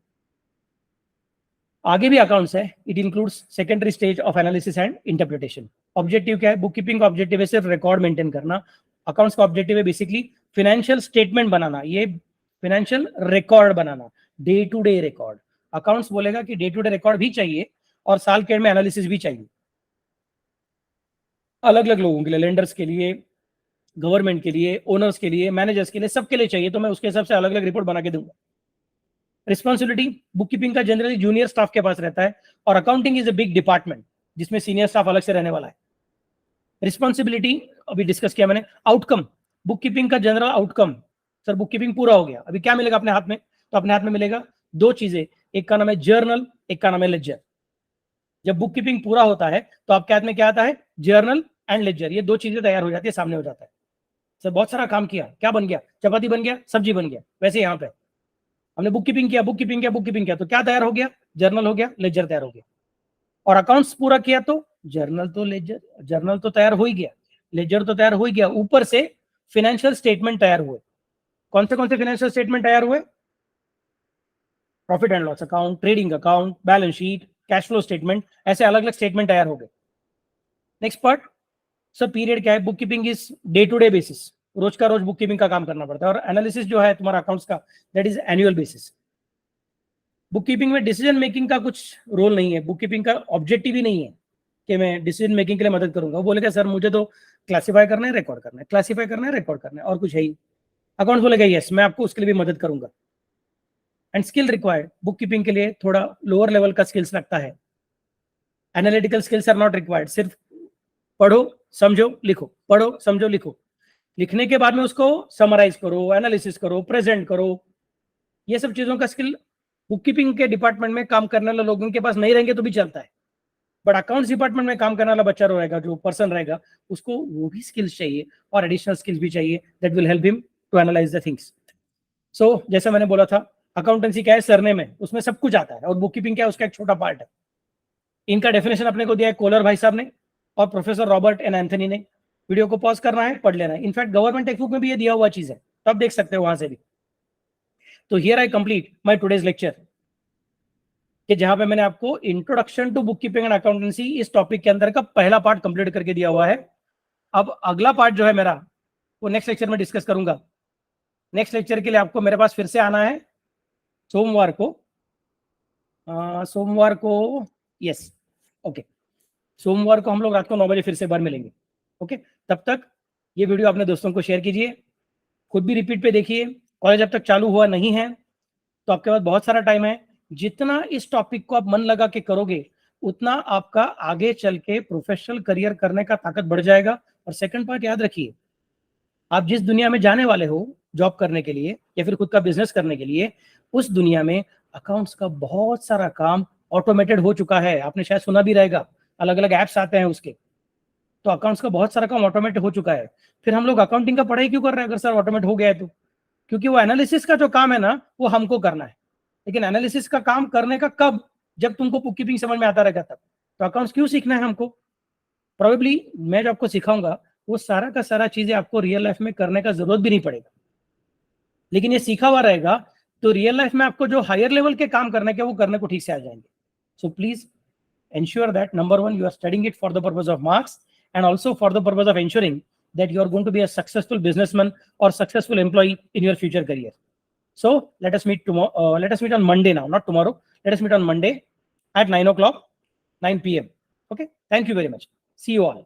A: आगे भी अकाउंट्स है। It includes secondary stage of analysis and interpretation. Objective क्या है? बुक कीपिंग का ऑब्जेक्टिव है सिर्फ रिकॉर्ड मेंटेन करना। अकाउंट्स का ऑब्जेक्टिव है बेसिकली फाइनेंशियल स्टेटमेंट बनाना, ये फाइनेंशियल रिकॉर्ड बनाना, day to day record. Accounts बोलेगा कि डे टू डे रिकॉर्ड भी चाहिए और साल के एंड में एनालिसिस भी चाहिए, अलग अलग लोगों के लिए, लेंडर्स के लिए, गवर्नमेंट के लिए, ओनर्स के लिए, मैनेजर्स के लिए, सबके लिए चाहिए। तो मैं उसके हिसाब से अलग अलग रिपोर्ट बना के दूंगा। रिस्पॉन्सिबिलिटी बुक कीपिंग का जनरली जूनियर स्टाफ के पास रहता है, और accounting is a big department जिसमें सीनियर स्टाफ अलग से रहने वाला है। रिस्पॉन्सिबिलिटी अभी डिस्कस किया मैंने। आउटकम बुक कीपिंग का general outcome, sir book keeping पूरा हो गया, अभी क्या मिलेगा अपने हाथ में? तो अपने हाथ में मिलेगा दो चीजें, एक का नाम है जर्नल, एक का नाम है लेजर। जब बुक कीपिंग पूरा होता है तो आपके हाथ में क्या आता है? Journal and ledger. ये दो चीजें तैयार हो जाती है, सामने हो जाता है। सर बहुत सारा काम किया, क्या बन गया? चपाती बन गया, सब्जी बन गया। वैसे यहाँ पे हमने बुक कीपिंग किया, बुक कीपिंग किया, बुक कीपिंग किया, तो क्या तैयार हो गया? जर्नल हो गया, लेजर तैयार हो गया। और अकाउंट्स पूरा किया तो जर्नल तो लेजर, जर्नल तो तैयार हो ही गया, लेजर तो तैयार हो ही गया, ऊपर से फाइनेंशियल स्टेटमेंट तैयार हुए। कौन से फाइनेंशियल स्टेटमेंट तैयार हुए? Profit and loss account, trading account, balance sheet, cash flow statement, ऐसे अलग अलग स्टेटमेंट तैयार हो गए। नेक्स्ट पार्ट, सब पीरियड क्या है? Book keeping is day to day basis, रोज का रोज बुक कीपिंग का काम करना पड़ता है। और एनालिसिस जो है तुम्हारा अकाउंट्स का, that is annual basis. Book keeping में डिसीजन मेकिंग का कुछ रोल नहीं है, बुक कीपिंग का ऑब्जेक्टिव ही नहीं है कि मैं डिसीजन मेकिंग के लिए मदद करूंगा। वो बोलेगा सर मुझे तो क्लासिफाई करना है, रिकॉर्ड करना है, क्लासिफाई करना है, रिकॉर्ड करना है, और कुछ है ही। अकाउंट्स बोलेगा यस मैं आपको उसके लिए भी मदद करूंगा। And skill required, book keeping के लिए थोड़ा लोअर लेवल का स्किल्स लगता है। Analytical skills are not required, सिर्फ पढ़ो समझो लिखो, पढ़ो समझो लिखो। लिखने के बाद में उसको समराइज करो, एनालिसिस करो, प्रेजेंट करो। ये सब चीजों का स्किल बुक कीपिंग के डिपार्टमेंट में काम करने वाले लोगों के पास नहीं रहेंगे तो भी चलता है, बट अकाउंट्स डिपार्टमेंट में काम करने वाला बच्चा रहेगा, जो पर्सन रहेगा, उसको वो भी स्किल्स चाहिए और एडिशनल स्किल्स भी चाहिए that will help him to analyse the things. So जैसे मैंने बोला था, अकाउंटेंसी क्या है? सरनेम है, उसमें सब कुछ आता है, और बुक कीपिंग क्या है? उसका एक छोटा पार्ट है। इनका डेफिनेशन अपने को दिया है कोलर भाई साहब ने और प्रोफेसर रॉबर्ट एन एंथनी ने। वीडियो को पॉज करना है, पढ़ लेना है। इनफैक्ट गवर्नमेंट टेक्स्ट बुक में भी ये दिया हुआ चीज है, तो आप देख सकते हो वहां से भी। तो here I complete my today's lecture, कि जहां पे मैंने आपको introduction to book keeping and accountancy इस टॉपिक के अंदर का पहला पार्ट कंप्लीट करके दिया हुआ है। अब अगला पार्ट जो है मेरा, वो नेक्स्ट लेक्चर में डिस्कस करूंगा। नेक्स्ट लेक्चर के लिए आपको मेरे पास फिर से आना है, सोमवार को यस, ओके, सोमवार को हम लोग रात को 9 बजे फिर से बार मिलेंगे। ओके, तब तक ये वीडियो अपने दोस्तों को शेयर कीजिए, खुद भी रिपीट पे देखिए। कॉलेज अब तक चालू हुआ नहीं है तो आपके पास बहुत सारा टाइम है। जितना इस टॉपिक को आप मन लगा के करोगे उतना आपका आगे चल के प्रोफेशनल करियर करने का ताकत बढ़ जाएगा। और सेकंड पार्ट याद रखिए, आप जिस दुनिया में जाने वाले हो जॉब करने के लिए या फिर खुद का बिजनेस करने के लिए, उस दुनिया में अकाउंट्स का बहुत सारा काम ऑटोमेटेड हो चुका है। आपने शायद सुना भी रहेगा, अलग अलग एप्स आते हैं उसके, तो अकाउंट्स का बहुत सारा काम ऑटोमेट हो चुका है। फिर हम लोग अकाउंटिंग का पढ़ाई क्यों कर रहे हैं अगर सर ऑटोमेट हो गया है तो? क्योंकि वो एनालिसिस का जो काम है ना वो हमको करना है, लेकिन एनालिसिस का काम करने का कब? जब तुमको बुक कीपिंग समझ में आता रहेगा तब। तो अकाउंट्स क्यों सीखना है हमको? प्रोबेबली मैं जो आपको सिखाऊंगा वो सारा का सारा चीजें आपको रियल लाइफ में करने का जरूरत भी नहीं पड़ेगा, लेकिन ये सीखा हुआ रहेगा तो रियल लाइफ में आपको जो हायर लेवल के काम करने के वो करने को ठीक से आ जाएंगे। So please ensure that number one, you are studying it for the purpose of marks and also for the purpose of ensuring that you are going to be a successful businessman or successful employee in your future career. So let us meet tomorrow. Let us meet on Monday now, not tomorrow. Let us meet on Monday at 9 o'clock, 9 p.m. Okay. Thank you very much. See you all.